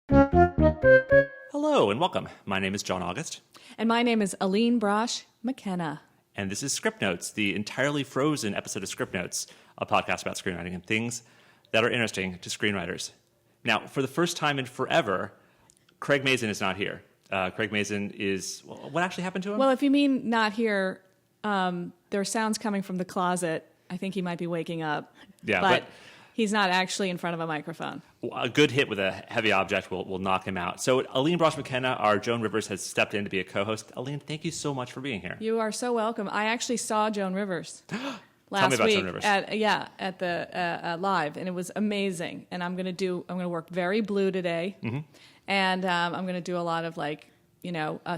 Hello and welcome. My name is John August. And my name is Aline Brosh McKenna. And this is Script Notes, the entirely Frozen episode of Script Notes, a podcast about screenwriting and things that are interesting to screenwriters. Now, for the first time in forever, Craig Mazin is not here. Craig Mazin is... what actually happened to him? Well, if you mean not here, there are sounds coming from the closet. I think he might be waking up. Yeah, but he's not actually in front of a microphone. A good hit with a heavy object will knock him out. So Aline Brosh McKenna, our Joan Rivers, has stepped in to be a co-host. Aline, thank you so much for being here. You are so welcome. I actually saw Joan Rivers last Tell me about week Joan Rivers. at the live, and it was amazing. And I'm going to work very blue today, and I'm going to do a lot of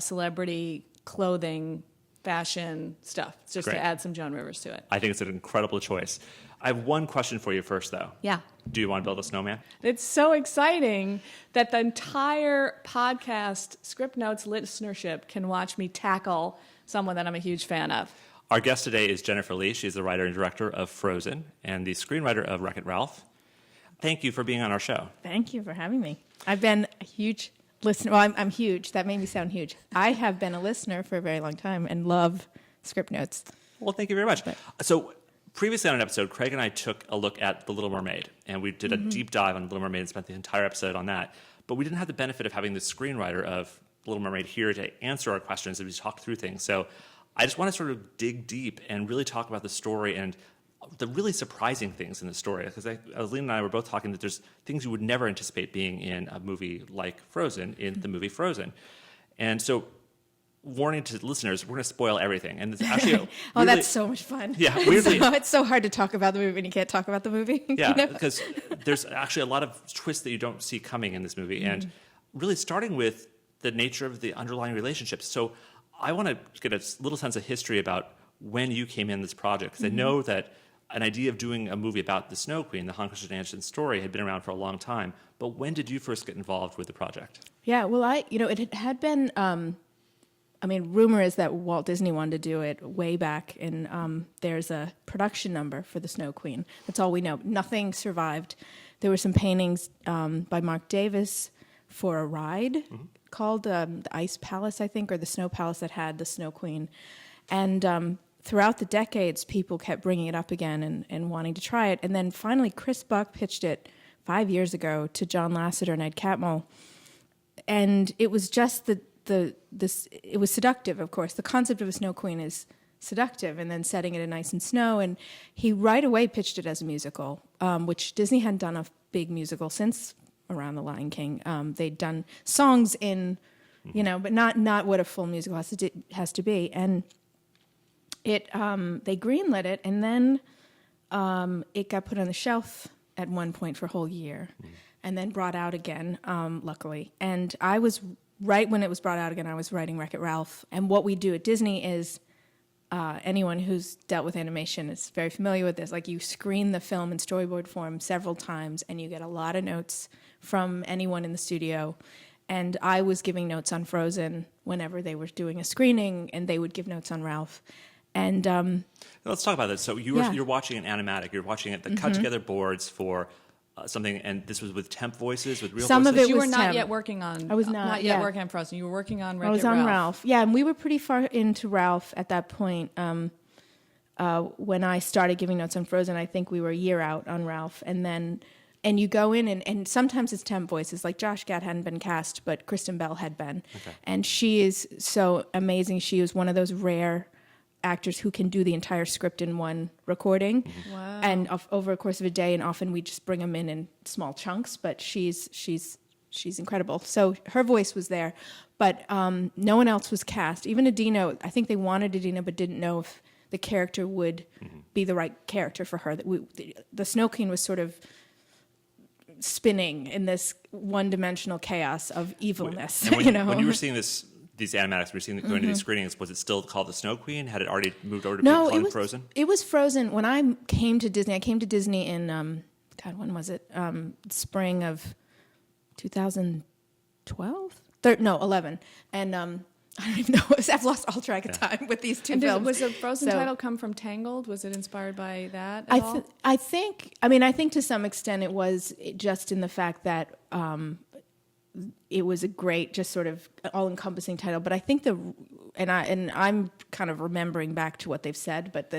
celebrity clothing, fashion stuff, just Great. to add some Joan Rivers to it. I think it's an incredible choice. I have one question for you first, though. Yeah. Do you want to build a snowman? It's so exciting that the entire podcast Script Notes listenership can watch me tackle someone that I'm a huge fan of. Our guest today is Jennifer Lee. She's the writer and director of Frozen and the screenwriter of Wreck-It Ralph. Thank you for being on our show. Thank you for having me. I've been a huge listener. Well, I'm huge. That made me sound huge. I have been a listener for a very long time and love Script Notes. Well, thank you very much. So previously on an episode, Craig and I took a look at The Little Mermaid, and we did a deep dive on The Little Mermaid and spent the entire episode on that. But we didn't have the benefit of having the screenwriter of The Little Mermaid here to answer our questions as we talk through things. So I just want to sort of dig deep and really talk about the story and the really surprising things in the story. Because Aline and I were both talking that there's things you would never anticipate being in a movie like Frozen, in the movie Frozen. And so, warning to listeners, we're going to spoil everything. And it's actually that's so much fun. Yeah, weirdly. It's so hard to talk about the movie when you can't talk about the movie. Yeah, because there's actually a lot of twists that you don't see coming in this movie. And really starting with the nature of the underlying relationships. So I want to get a little sense of history about when you came in this project. Because I know that an idea of doing a movie about the Snow Queen, the Hans Christian Andersen story, had been around for a long time. But when did you first get involved with the project? Yeah, well, it had been... rumor is that Walt Disney wanted to do it way back, and there's a production number for the Snow Queen. That's all we know. Nothing survived. There were some paintings by Mark Davis for a ride called the Ice Palace, I think, or the Snow Palace that had the Snow Queen. And throughout the decades, people kept bringing it up again and wanting to try it. And then finally, Chris Buck pitched it 5 years ago to John Lasseter and Ed Catmull. And it was just it was seductive, of course. The concept of a Snow Queen is seductive, and then setting it in ice and snow. And he right away pitched it as a musical, which Disney hadn't done a big musical since around The Lion King. They'd done songs in, but not what a full musical has to be. And they greenlit it, and then it got put on the shelf at one point for a whole year, and then brought out again, luckily. And I was... right when it was brought out again, I was writing Wreck-It Ralph. And what we do at Disney is, anyone who's dealt with animation is very familiar with this. Like, you screen the film in storyboard form several times, and you get a lot of notes from anyone in the studio. And I was giving notes on Frozen whenever they were doing a screening, and they would give notes on Ralph. And let's talk about that. So you're watching an animatic. You're watching the cut-together boards for... something, and this was with temp voices, with real Some voices? of it You was were not temp. yet working on... I was not yet working on Frozen. You were working on Wreck-It Ralph. I was on Ralph. Yeah, and we were pretty far into Ralph at that point. When I started giving notes on Frozen, I think we were a year out on Ralph. And you go in, and sometimes it's temp voices. Like Josh Gad hadn't been cast, but Kristen Bell had been. Okay. And she is so amazing. She is one of those rare actors who can do the entire script in one recording. Wow. And over a course of a day, and often we just bring them in small chunks, but she's incredible. So her voice was there, but no one else was cast. Even Adina, I think they wanted Adina, but didn't know if the character would be the right character for her. The Snow Queen was sort of spinning in this one-dimensional chaos of evilness. And when you were seeing these animatics, we were seeing going to these screenings, was it still called the Snow Queen? Had it already moved over to being called Frozen? It was Frozen. When I came to Disney, in, when was it? Spring of 2012? 11. And I don't even know. I've lost all track of time with these two films. Was the Frozen title come from Tangled? Was it inspired by that at all? I think to some extent it was just in the fact that it was a great, just sort of all-encompassing title. But I think I'm kind of remembering back to what they've said, but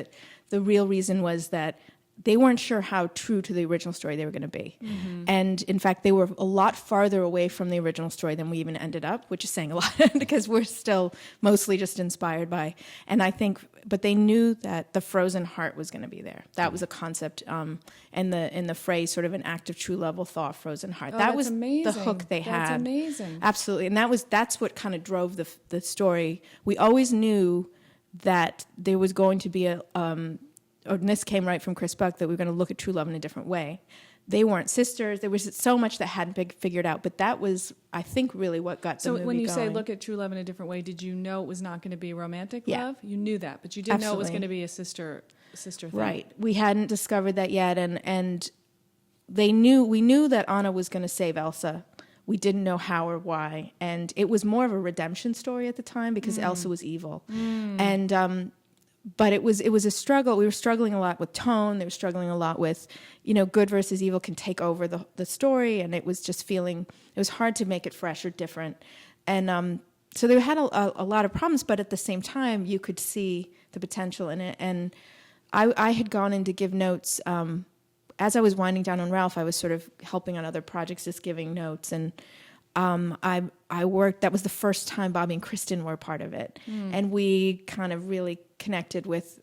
the real reason was that they weren't sure how true to the original story they were going to be. Mm-hmm. And in fact, they were a lot farther away from the original story than we even ended up, which is saying a lot because we're still mostly just inspired by. And I think, but they knew that the frozen heart was going to be there. That was a concept. And the phrase, sort of an act of true love will thaw a frozen heart. That was amazing. The hook they had. That's amazing. Absolutely. And that's what kind of drove the story. We always knew that there was going to be and this came right from Chris Buck, that we were going to look at true love in a different way. They weren't sisters. There was so much that hadn't been figured out, but that was, I think, really what got the movie going. So when you say look at true love in a different way, did you know it was not going to be romantic love? You knew that, but you didn't know it was going to be a sister thing. Right. We hadn't discovered that yet, and we knew that Anna was going to save Elsa. We didn't know how or why, and it was more of a redemption story at the time because Elsa was evil, and. But it was a struggle. We were struggling a lot with tone. They were struggling a lot with, good versus evil can take over the story. And it was just it was hard to make it fresh or different. And so they had a lot of problems, but at the same time, you could see the potential in it. And I had gone in to give notes. As I was winding down on Ralph, I was sort of helping on other projects, just giving notes. And I worked, that was the first time Bobby and Kristen were part of it. And we kind of really connected with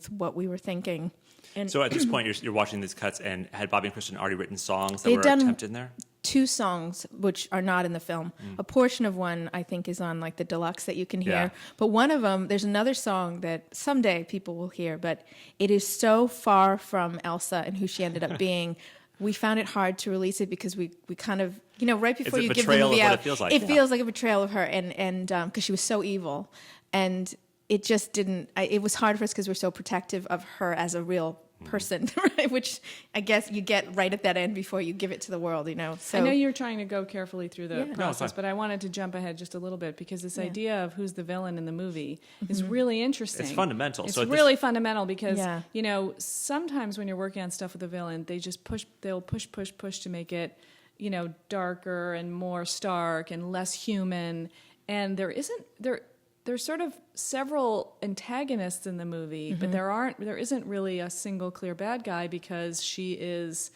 what we were thinking. And so at this point, you're watching these cuts, and had Bobby and Kristen already written songs that were attempted in there? 2 songs, which are not in the film. A portion of one, I think, is on like the deluxe that you can hear. Yeah. But one of them, there's another song that someday people will hear, but it is so far from Elsa and who she ended up being. We found it hard to release it because we kind of, right before you give the movie out, it feels like a betrayal of her, and because she was so evil, and it just didn't. It was hard for us because we're so protective of her as a real person, right? Which I guess you get right at that end before you give it to the world, So I know you're trying to go carefully through the process, but I wanted to jump ahead just a little bit because this idea of who's the villain in the movie is really interesting. It's fundamental. It's really fundamental because sometimes when you're working on stuff with a villain, they'll push to make it darker and more stark and less human, and there's sort of several antagonists in the movie, but there isn't really a single clear bad guy because she is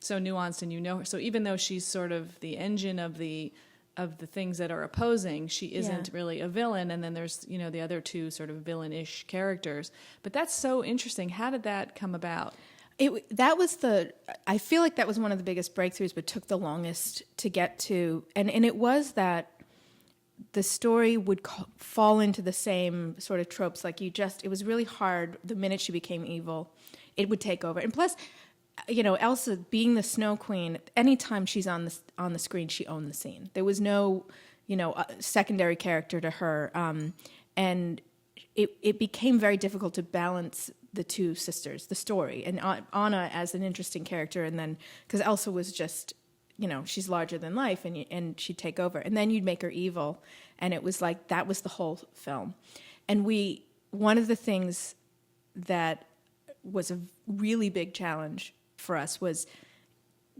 so nuanced and her. So even though she's sort of the engine of the things that are opposing, she isn't really a villain. And then there's, the other 2 sort of villain-ish characters. But that's so interesting. How did that come about? I feel like that was one of the biggest breakthroughs, but took the longest to get to. And it was that the story would fall into the same sort of tropes. Like it was really hard the minute she became evil, it would take over. And plus, Elsa being the Snow Queen, anytime she's on the screen, she owned the scene. There was no, secondary character to her. And it became very difficult to balance the 2 sisters, the story, and Anna as an interesting character. And then, because Elsa was just, she's larger than life, and she'd take over. And then you'd make her evil, and it was like, that was the whole film. And one of the things that was a really big challenge for us was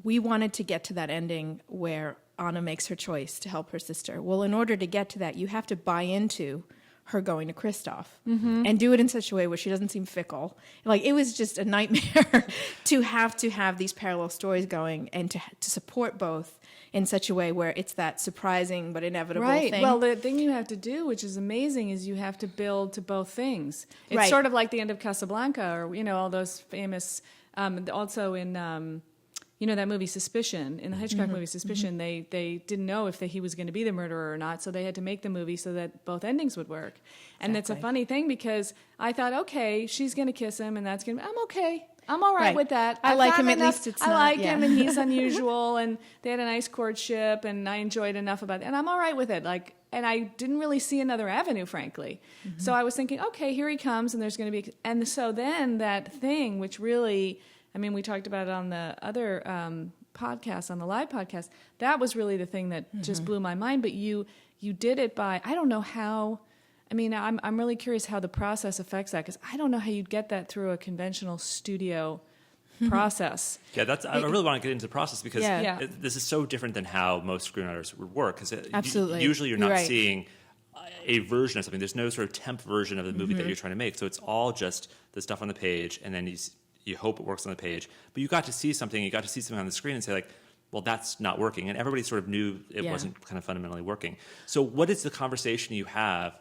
we wanted to get to that ending where Anna makes her choice to help her sister. Well, in order to get to that, you have to buy into her going to Kristoff and do it in such a way where she doesn't seem fickle. Like, it was just a nightmare to have these parallel stories going and to support both in such a way where it's that surprising but inevitable thing. Right. Well, the thing you have to do, which is amazing, is you have to build to both things. It's sort of like the end of Casablanca, or, all those famous, also in... that movie Suspicion, in the Hitchcock movie Suspicion, they didn't know if he was going to be the murderer or not, so they had to make the movie so that both endings would work. And it's a funny thing because I thought, okay, she's going to kiss him, and I'm okay. I'm all right with that. I like him, at least it's not. I like him, and he's unusual, and they had a nice courtship, and I enjoyed enough about it, and I'm all right with it. And I didn't really see another avenue, frankly. So I was thinking, okay, here he comes, and there's going to be... And so then that thing, which really... we talked about it on the other podcast, on the live podcast. That was really the thing that just blew my mind. But you did it by, I don't know how, I'm really curious how the process affects that, because I don't know how you'd get that through a conventional studio process. Yeah, I really want to get into the process because Yeah. this is so different than how most screenwriters would work. Because Absolutely. Usually you're not Right. seeing a version of something. There's no sort of temp version of the movie that you're trying to make. So it's all just the stuff on the page, and then you hope it works on the page. But you got to see something. You got to see something on the screen and say, like, well, that's not working. And everybody sort of knew it wasn't kind of fundamentally working. So what is the conversation you have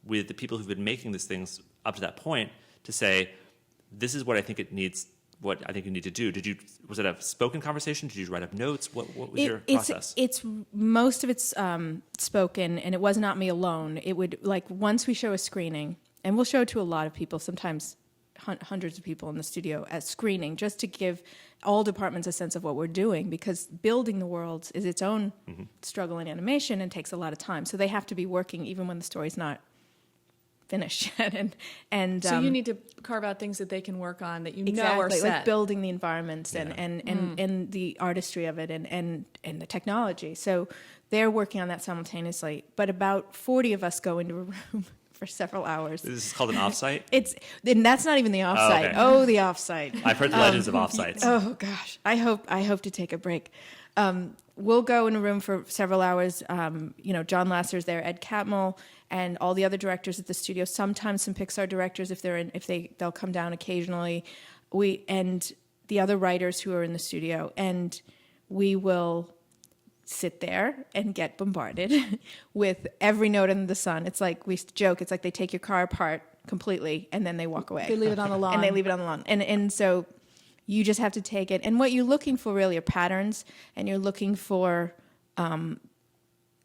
with the people who've been making these things up to that point to say, this is what I think it needs, what I think you need to do? Was it a spoken conversation? Did you write up notes? What was your process? It's most of it's spoken, and it was not me alone. It would, like, once we show a screening, and we'll show it to a lot of people, sometimes hundreds of people in the studio at screening, just to give all departments a sense of what we're doing, because building the worlds is its own struggle in animation and takes a lot of time. So they have to be working even when the story's not finished yet. and So you need to carve out things that they can work on that exactly, know are set. like building the environments and the artistry of it and the technology. So they're working on that simultaneously. But about 40 of us go into a room for several hours. This is called an offsite? And that's not even the offsite. okay. The offsite. I've heard the legends of offsites. Oh gosh, I hope to take a break. We'll go in a room for several hours. John Lasser's there, Ed Catmull, and all the other directors at the studio. Sometimes some Pixar directors, they'll come down occasionally. And the other writers who are in the studio, and we will sit there and get bombarded with every note under the sun. It's like, we joke, it's like they take your car apart completely and then they walk away. They leave it on the lawn. And they leave it on the lawn. And so you just have to take it. And what you're looking for really are patterns, and you're looking for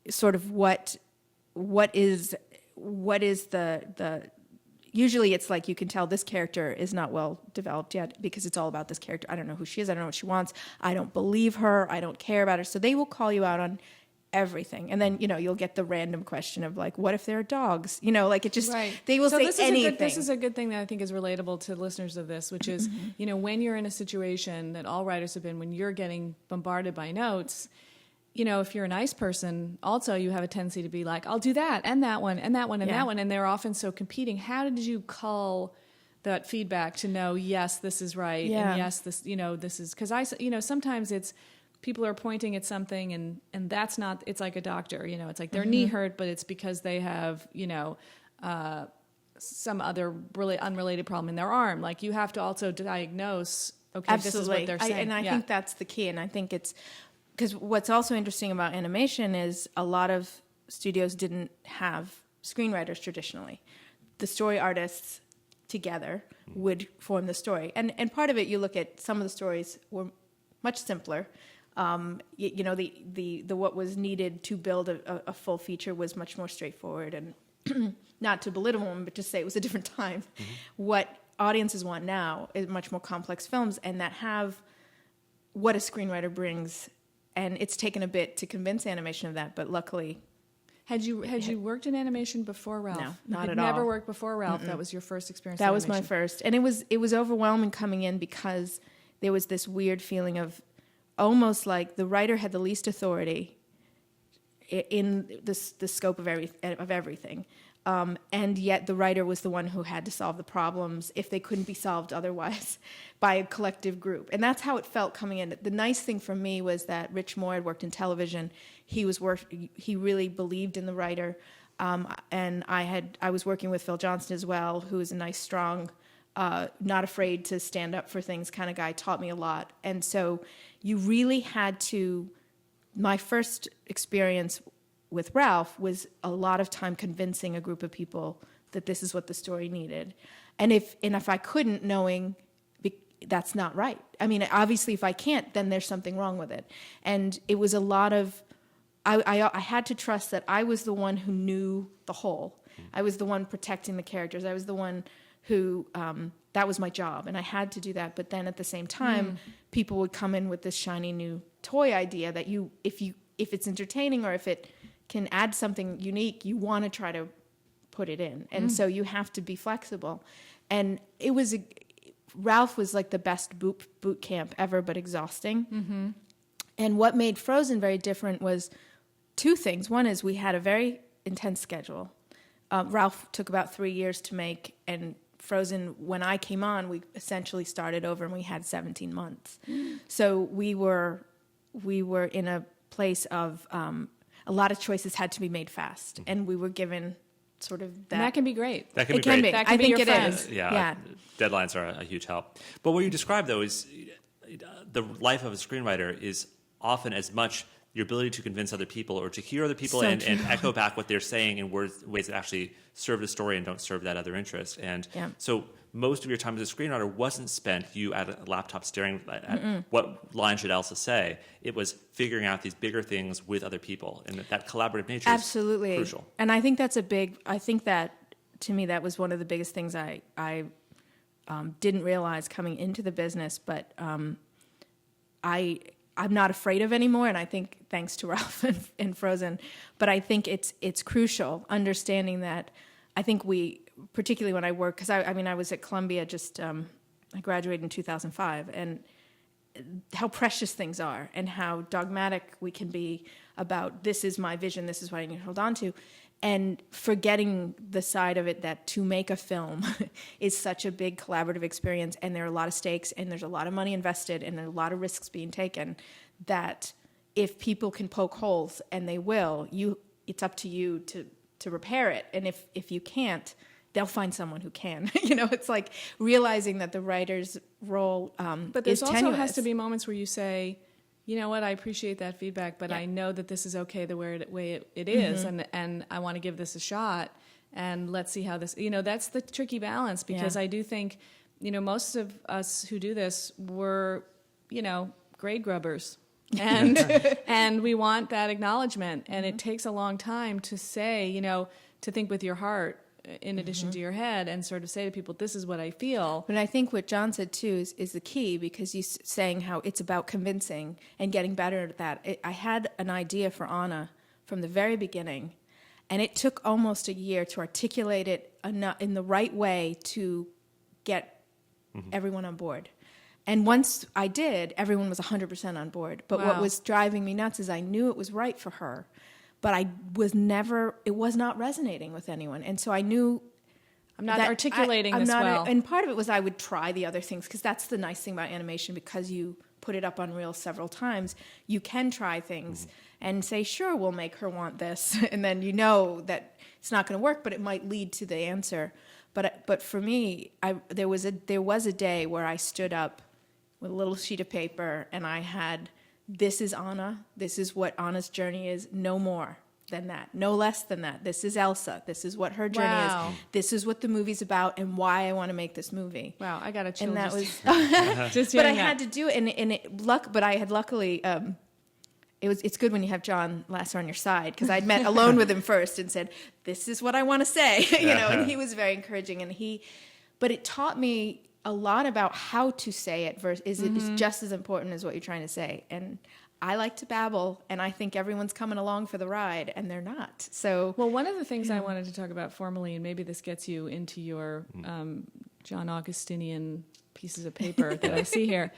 sort of what is the usually it's like you can tell this character is not well developed yet because it's all about this character. I don't know who she is. I don't know what she wants. I don't believe her. I don't care about her. So they will call you out on everything. And then, you'll get the random question of, like, what if there are dogs? Like, it just, they will say anything. This is a good thing that I think is relatable to listeners of this, which is, when you're in a situation that all writers have been, when you're getting bombarded by notes, if you're a nice person, also you have a tendency to be like, I'll do that and that one and that one and that one. And they're often so competing. How did you cull that feedback to know, yes, this is right. Yeah. And yes, this is, because sometimes it's, people are pointing at something and that's not, it's like a doctor, it's like their knee hurt, but it's because they have, some other really unrelated problem in their arm. Like, you have to also diagnose, okay, Absolutely. this is what they're saying. I think that's the key. And I think it's, because what's also interesting about animation is a lot of studios didn't have screenwriters traditionally. The story artists together would form the story. And part of it, you look at some of the stories were much simpler. The what was needed to build a full feature was much more straightforward. And not to belittle them, but to say it was a different time. What audiences want now is much more complex films, and that have what a screenwriter brings. And it's taken a bit to convince animation of that, but luckily. Had you worked in animation before Ralph? No, not at all. Never worked before Ralph. That was your first experience. That in was animation. my first, and it was overwhelming coming in because there was this weird feeling of almost like the writer had the least authority in the scope of everything. And yet the writer was the one who had to solve the problems if they couldn't be solved otherwise by a collective group. And that's how it felt coming in. The nice thing for me was that Rich Moore had worked in television. He really believed in the writer. And I was working with Phil Johnston as well, who is a nice, strong, not afraid to stand up for things kind of guy, taught me a lot. And so you really had to, my first experience with Ralph was a lot of time convincing a group of people that this is what the story needed. And if I couldn't, knowing that's not right. I mean, obviously if I can't, then there's something wrong with it. And it was a lot of, I had to trust that I was the one who knew the whole. I was the one protecting the characters. I was the one who, that was my job. And I had to do that. But then at the same time, people would come in with this shiny new toy idea that if it's entertaining or if it can add something unique, you want to try to put it in. And so you have to be flexible. And it was, Ralph was like the best boot camp ever, but exhausting. And what made Frozen very different was two things. One is we had a very intense schedule. Ralph took about 3 years to make, and Frozen, when I came on, we essentially started over and we had 17 months. So we were in a place of a lot of choices had to be made fast, and we were given sort of that. And that can be great. That can be It can great. be. That can I be think your it friend. is. Yeah, deadlines are a huge help. But what you described, though, is the life of a screenwriter is often as much your ability to convince other people or to hear other people So and true. echo back what they're saying in ways that actually serve the story and don't serve that other interest. And so most of your time as a screenwriter wasn't spent you at a laptop staring at what line should Elsa say. It was figuring out these bigger things with other people, and that collaborative nature Absolutely. is crucial. And I think that's I think that, to me, that was one of the biggest things I didn't realize coming into the business, but I'm not afraid of anymore, and I think thanks to Ralph and Frozen, but I think it's crucial understanding that. I think particularly when I work, because I was at Columbia I graduated in 2005, and how precious things are and how dogmatic we can be about this is my vision, this is what I need to hold on to, and forgetting the side of it that to make a film is such a big collaborative experience, and there are a lot of stakes, and there's a lot of money invested, and there are a lot of risks being taken, that if people can poke holes, and they will, it's up to you to repair it. And if you can't, they'll find someone who can. It's like realizing that the writer's role But there's is also tenuous. has to be moments where you say, you know what, I appreciate that feedback, but I know that this is okay the way it is, and I want to give this a shot, and let's see how this, that's the tricky balance, because I do think, most of us who do this, we're, grade grubbers. And and we want that acknowledgement, and it takes a long time to say, to think with your heart in addition to your head, and sort of say to people, this is what I feel. But I think what John said too is the key, because he's saying how it's about convincing and getting better at that. I had an idea for Anna from the very beginning, and it took almost a year to articulate it in the right way to get everyone on board. And once I did, everyone was 100% on board. But what was driving me nuts is I knew it was right for her, but it was not resonating with anyone. And so I knew I'm not articulating this well. And part of it was I would try the other things, because that's the nice thing about animation, because you put it up on Reel several times, you can try things and say, sure, we'll make her want this. And then you know that it's not going to work, but it might lead to the answer. But for me, there was a day where I stood up with a little sheet of paper, and I had, this is Anna, this is what Anna's journey is, no more than that, no less than that. This is Elsa, this is what her journey is, this is what the movie's about, and why I want to make this movie. Wow, I got a chill. And that just, was, just but I hearing had that. to do it, but I had luckily, it's good when you have John Lasser on your side, because I'd met alone with him first and said, this is what I want to say, and he was very encouraging, but it taught me a lot about how to say it versus it's just as important as what you're trying to say. And I like to babble, and I think everyone's coming along for the ride, and they're not. So, well, one of the things I wanted to talk about formally, and maybe this gets you into your John Augustinian pieces of paper that I see here.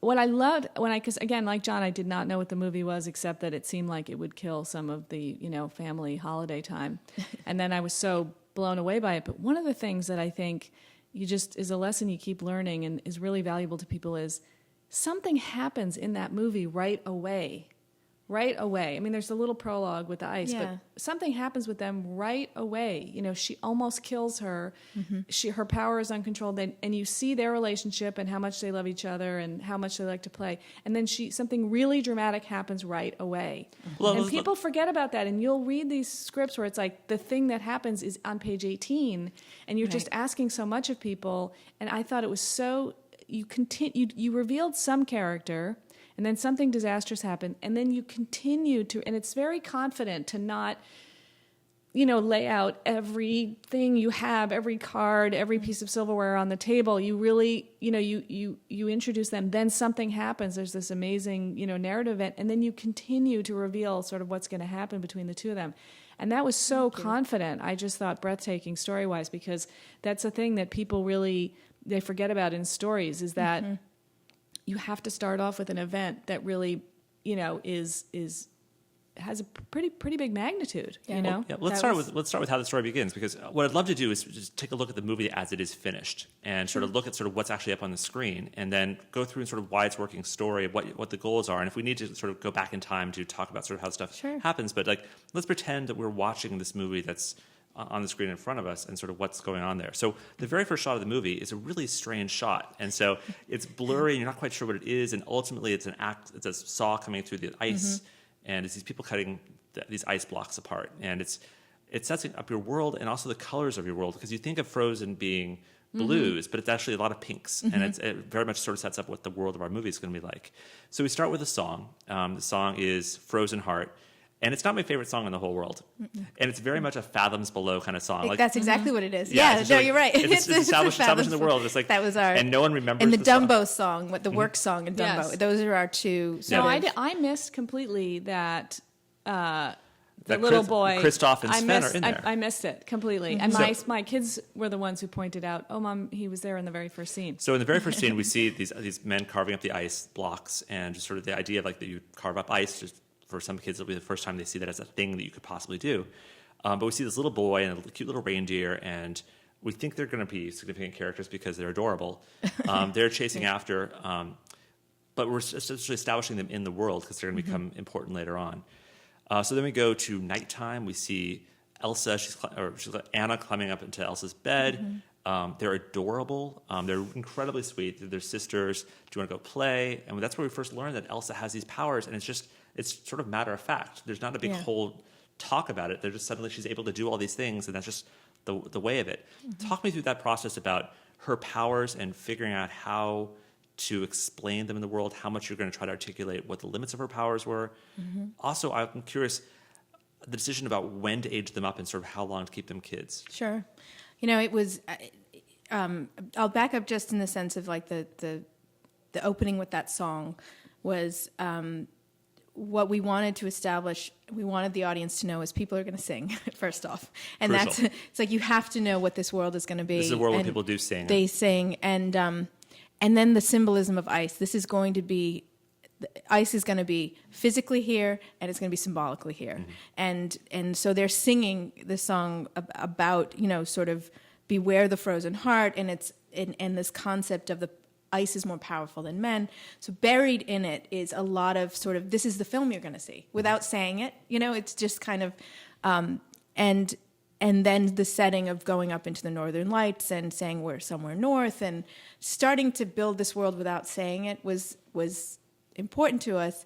What I loved because again, like John, I did not know what the movie was, except that it seemed like it would kill some of the family holiday time, and then I was so blown away by it. But one of the things that I think is a lesson you keep learning and is really valuable to people is something happens in that movie right away. Right away. I mean, there's a little prologue with the ice, but something happens with them right away. She almost kills her. Her power is uncontrolled, and you see their relationship and how much they love each other and how much they like to play. And then something really dramatic happens right away. And people forget about that. And you'll read these scripts where it's like the thing that happens is on page 18, and you're just asking so much of people. And I thought it was so you revealed some character. And then something disastrous happened, and then you continue to, and it's very confident to not, lay out everything you have, every card, every piece of silverware on the table. You really, you introduce them, then something happens. There's this amazing, narrative event, and then you continue to reveal sort of what's going to happen between the two of them. And that was so confident. I just thought breathtaking story-wise, because that's a thing that people really, they forget about in stories, is that you have to start off with an event that really, is has a pretty big magnitude. Yeah. You know. Yeah, let's start with how the story begins, because what I'd love to do is just take a look at the movie as it is finished and sort of look at sort of what's actually up on the screen, and then go through and sort of why it's working story, what the goals are, and if we need to sort of go back in time to talk about sort of how stuff happens. But like, let's pretend that we're watching this movie that's on the screen in front of us and sort of what's going on there. So the very first shot of the movie is a really strange shot, and so it's blurry and you're not quite sure what it is, and ultimately it's a saw coming through the ice, and it's these people cutting these ice blocks apart, and it's setting up your world and also the colors of your world, because you think of Frozen being blues, but it's actually a lot of pinks, and it very much sort of sets up what the world of our movie is going to be like. So we start with a song. The song is Frozen Heart. And it's not my favorite song in the whole world. And it's very much a fathoms below kind of song. Like, that's exactly what it is. Yeah, No, you're right. It's establishing the world. It's like, that was our, and no one remembers and the Dumbo Dumbo song, what the work song in Dumbo. Yes. Those are our two. I missed completely that. The little boy, Kristoff and Sven are in there. I missed it completely, and my kids were the ones who pointed out, "Oh, Mom, he was there in the very first scene." So in the very first scene, we see these men carving up the ice blocks, and just sort of the idea of like that you carve up ice. Just for some kids, it'll be the first time they see that as a thing that you could possibly do. But we see this little boy and a cute little reindeer, and we think they're going to be significant characters because they're adorable. They're chasing after, but we're essentially establishing them in the world because they're going to become important later on. So then we go to nighttime. We see Elsa, she's Anna climbing up into Elsa's bed. They're adorable. They're incredibly sweet. They're sisters. Do you want to go play? And that's where we first learn that Elsa has these powers, and it's sort of matter of fact. There's not a big whole talk about it. They're just suddenly she's able to do all these things, and that's just the way of it. Talk me through that process about her powers and figuring out how to explain them in the world, how much you're going to try to articulate what the limits of her powers were. Also, I'm curious, the decision about when to age them up and sort of how long to keep them kids. Sure. You know, it was, I'll back up just in the sense of like the opening with that song was what we wanted to establish. We wanted the audience to know is people are going to sing, first off. And Crucial. it's like you have to know what this world is going to be. This is a world where people do sing. They sing. And then the symbolism of ice. This is going to be, ice is going to be physically here, and it's going to be symbolically here. And so they're singing this song about, you know, sort of beware the frozen heart, and it's and this concept of the ice is more powerful than men. So buried in it is a lot of sort of, this is the film you're going to see without saying it. You know, it's just kind of, and then the setting of going up into the northern lights and saying we're somewhere north and starting to build this world without saying it was important to us.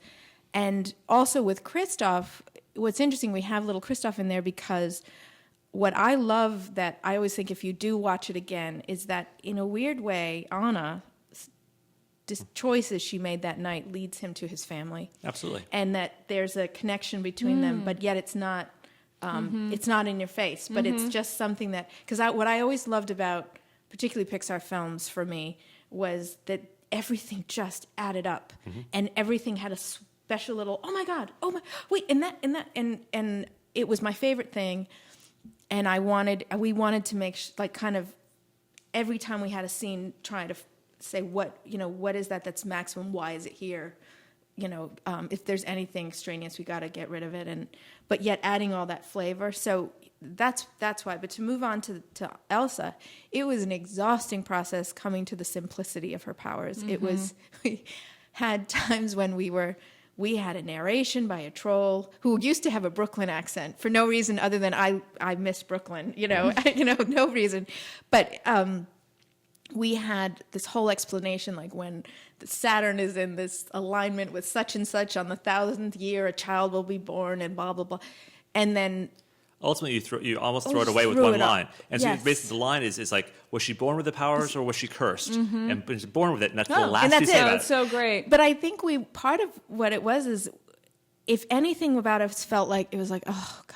And also with Kristoff, what's interesting, we have little Kristoff in there because what I love that I always think if you do watch it again is that in a weird way, Anna's choices she made that night leads him to his family. Absolutely. And that there's a connection between them, but yet it's not in your face, but it's just something that, because what I always loved about particularly Pixar films for me was that everything just added up and everything had a special little, oh my God, oh my, wait, and it was my favorite thing. And we wanted to make like kind of every time we had a scene trying to say what is that's maximum, why is it here? You know, if there's anything extraneous, we got to get rid of it, but yet adding all that flavor. So that's why. But to move on to Elsa, it was an exhausting process coming to the simplicity of her powers. It was, we had times when we had a narration by a troll who used to have a Brooklyn accent for no reason other than I miss Brooklyn, no reason, but. We had this whole explanation, like when Saturn is in this alignment with such and such on the 1,000th year, a child will be born, and blah blah blah, and then ultimately you almost throw it away with one line, and yes. so basically the line is like, was she born with the powers or was she cursed? And she's born with it, and that's the last you say about it. It's so great. But I think part of what it was is, if anything about us felt like it was like, oh God.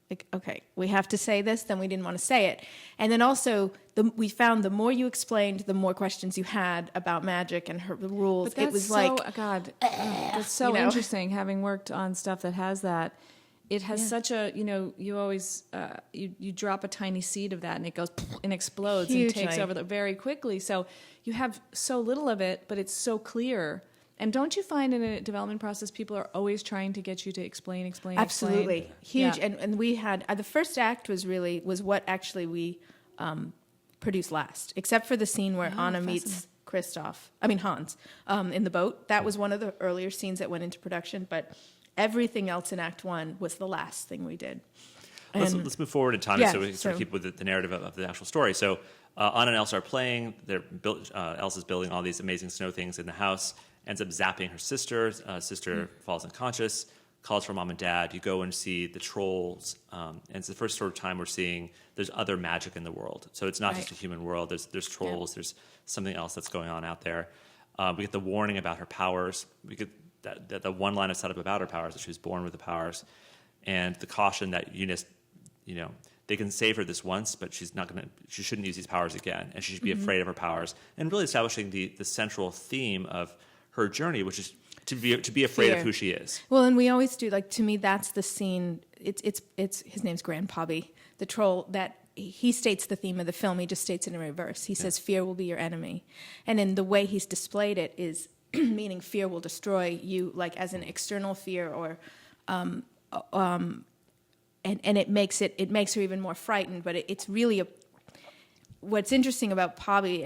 Like, okay, we have to say this, then we didn't want to say it. And then also, we found the more you explained, the more questions you had about magic and the rules. But it was that's so interesting, having worked on stuff that has that. It has such a, you always, you drop a tiny seed of that and it goes and explodes. Hugely. And takes over very quickly. So you have so little of it, but it's so clear And don't you find in a development process, people are always trying to get you to explain. Absolutely. Huge. Yeah. And we had, the first act was what actually we produced last, except for the scene where Anna meets Hans in the boat. That was one of the earlier scenes that went into production, but everything else in Act 1 was the last thing we did. Let's move forward in time so we can sort of keep with the narrative of the actual story. So Anna and Elsa are playing. Elsa's building all these amazing snow things in the house, ends up zapping her sister. Sister falls unconscious, calls for mom and dad. You go and see the trolls. And it's the first sort of time we're seeing there's other magic in the world. So it's not just a human world. There's trolls. There's something else that's going on out there. We get the warning about her powers. We get the one line of setup about her powers, that she was born with the powers. And the caution that Eunice, they can save her this once, but she shouldn't use these powers again, and she should be afraid of her powers, and really establishing the central theme of her journey, which is to be afraid of who she is. Well, and we always do, to me, that's the scene. It's his name's Grandpappy, the troll, that he states the theme of the film. He just states it in reverse. He says, fear will be your enemy. And in the way he's displayed it is meaning fear will destroy you, as an external fear, or and it makes her even more frightened. But it's really what's interesting about Bobby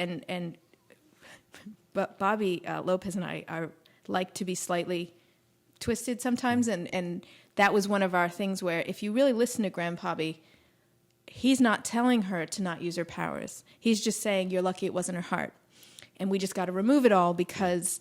but Bobby Lopez and I are like to be slightly twisted sometimes, and that was one of our things where if you really listen to Grandpappy, he's not telling her to not use her powers. He's just saying you're lucky it wasn't her heart, and we just got to remove it all, because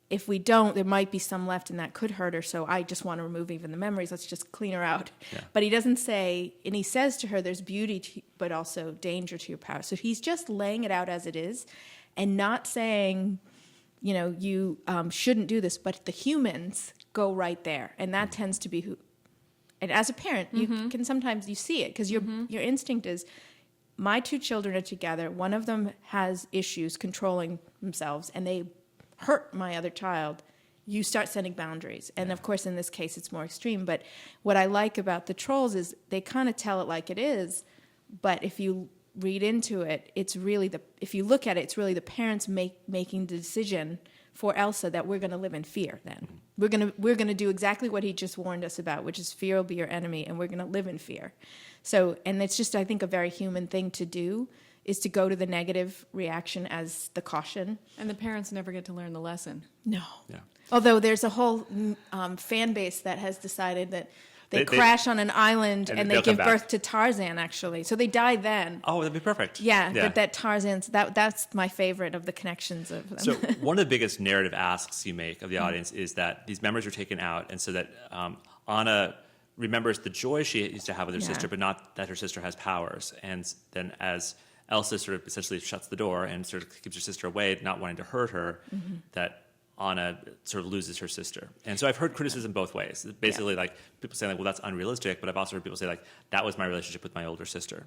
if we don't, there might be some left and that could hurt her. So I just want to remove even the memories. Let's just clean her out. Yeah. But he doesn't say, and he says to her, there's beauty but also danger to your power. So he's just laying it out as it is and not saying, you shouldn't do this. But the humans go right there. And that tends to be who. And as a parent, you can sometimes, you see it, because your instinct is, my two children are together. One of them has issues controlling themselves, and they hurt my other child. You start setting boundaries. And of course, in this case, it's more extreme. But what I like about the trolls is they kind of tell it like it is. But if you read into it, it's really if you look at it, it's really the parents making the decision for Elsa that we're going to live in fear then. We're going to do exactly what he just warned us about, which is fear will be your enemy, and we're going to live in fear. So, and it's just, I think, a very human thing to do, is to go to the negative reaction as the caution. And the parents never get to learn the lesson. No. Yeah. Although there's a whole fan base that has decided that they crash on an island and they give birth to Tarzan, actually. So they die then. Oh, that'd be perfect. Yeah. But that Tarzan's, that's my favorite of the connections of them. So one of the biggest narrative asks you make of the audience is that these memories are taken out, and so that Anna remembers the joy she used to have with her sister, but not that her sister has powers. And then as Elsa sort of essentially shuts the door and sort of keeps her sister away, not wanting to hurt her, that Anna sort of loses her sister. And so I've heard criticism both ways. Basically, people saying, well, that's unrealistic, but I've also heard people say, that was my relationship with my older sister.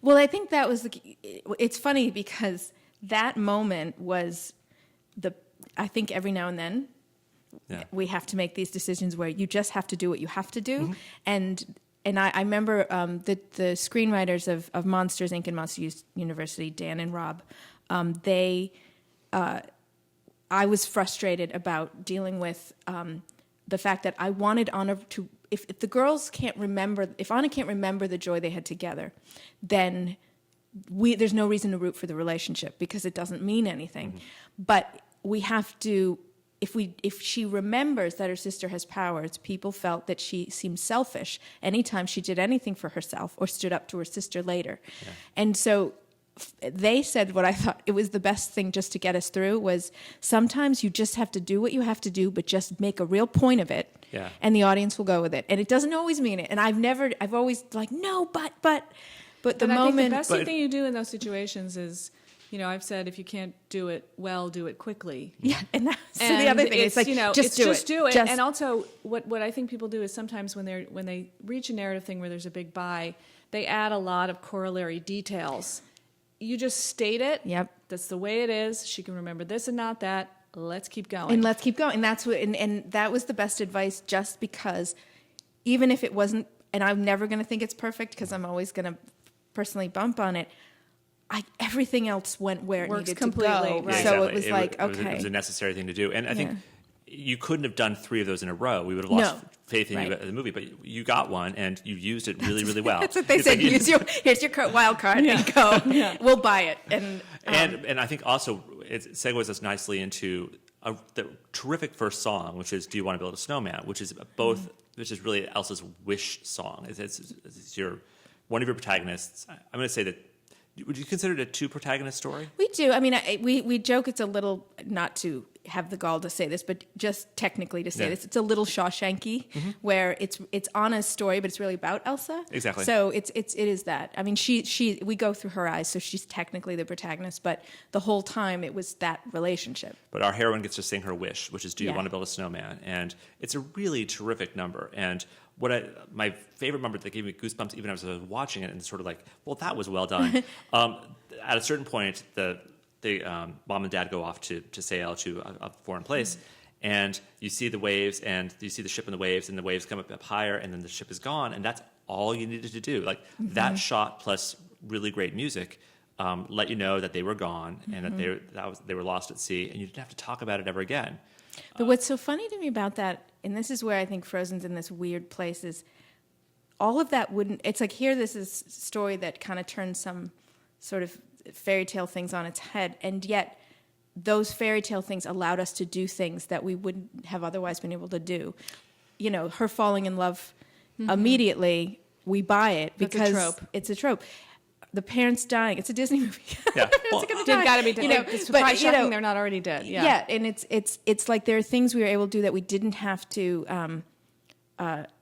Well, I think that was it's funny because that moment was I think every now and then we have to make these decisions where you just have to do what you have to do. And I remember the screenwriters of Monsters, Inc. and Monster University, Dan and Rob, I was frustrated about dealing with the fact that I wanted Anna to, if the girls can't remember, if Anna can't remember the joy they had together, then there's no reason to root for the relationship because it doesn't mean anything. But we have to, if she remembers that her sister has powers, people felt that she seemed selfish anytime she did anything for herself or stood up to her sister later. Yeah. And so they said what I thought it was the best thing just to get us through was sometimes you just have to do what you have to do, but just make a real point of it, and the audience will go with it. And it doesn't always mean it. And I've always no, but the moment. I think the best thing you do in those situations is, I've said if you can't do it well, do it quickly. Yeah, and that's the other thing. It's like just do it. And also, what I think people do is sometimes when they reach a narrative thing where there's a big buy, they add a lot of corollary details. You just state it. Yep. That's the way it is. She can remember this and not that. Let's keep going. And let's keep going. And that's what. And that was the best advice. Just because, even if it wasn't, and I'm never going to think it's perfect because I'm always going to personally bump on it. Everything else went where it needed completely, to go. right. So exactly. it was okay. It was a necessary thing to do. And I think you couldn't have done 3 of those in a row. We would have lost faith in you Right. as a movie, but you got one and you used it really, really well. That's what they It's said. like Here's your wild card and go. We'll buy it. And I think also it segues us nicely into the terrific first song, which is "Do You Want to Build a Snowman," which is which is really Elsa's wish song. It's one of your protagonists. I'm going to say that. Would you consider it a 2-protagonist story? we do. I mean, we joke it's a little, not to have the gall to say this, but just technically to say this, it's a little Shawshanky, where it's Anna's story, but it's really about Elsa. Exactly. So it is that. I mean, we go through her eyes, so she's technically the protagonist, but the whole time it was that relationship. But our heroine gets to sing her wish, which is "Do You Yeah. Want to Build a Snowman?" And it's a really terrific number. And my favorite number that gave me goosebumps even as I was watching it, and sort of like, well, that was well done. At a certain point, the mom and dad go off to sail to a foreign place, and you see the waves, and you see the ship in the waves, and the waves come up higher, and then the ship is gone, and that's all you needed to do. Like that shot plus really great music let you know that they were gone and that they were lost at sea, and you didn't have to talk about it ever again. But what's so funny to me about that, and this is where I think Frozen's in this weird place, is all of that wouldn't. It's like here, this is a story that kind of turns some sort of fairy tale things on its head, and yet those fairy tale things allowed us to do things that we wouldn't have otherwise been able to do. You know, her falling in love immediately, we buy it because it's a trope. The parents dying. It's a Disney movie. Yeah. Well, They've got to be, it's surprising shocking they're not already dead. Yeah, and it's like there are things we were able to do that we didn't have to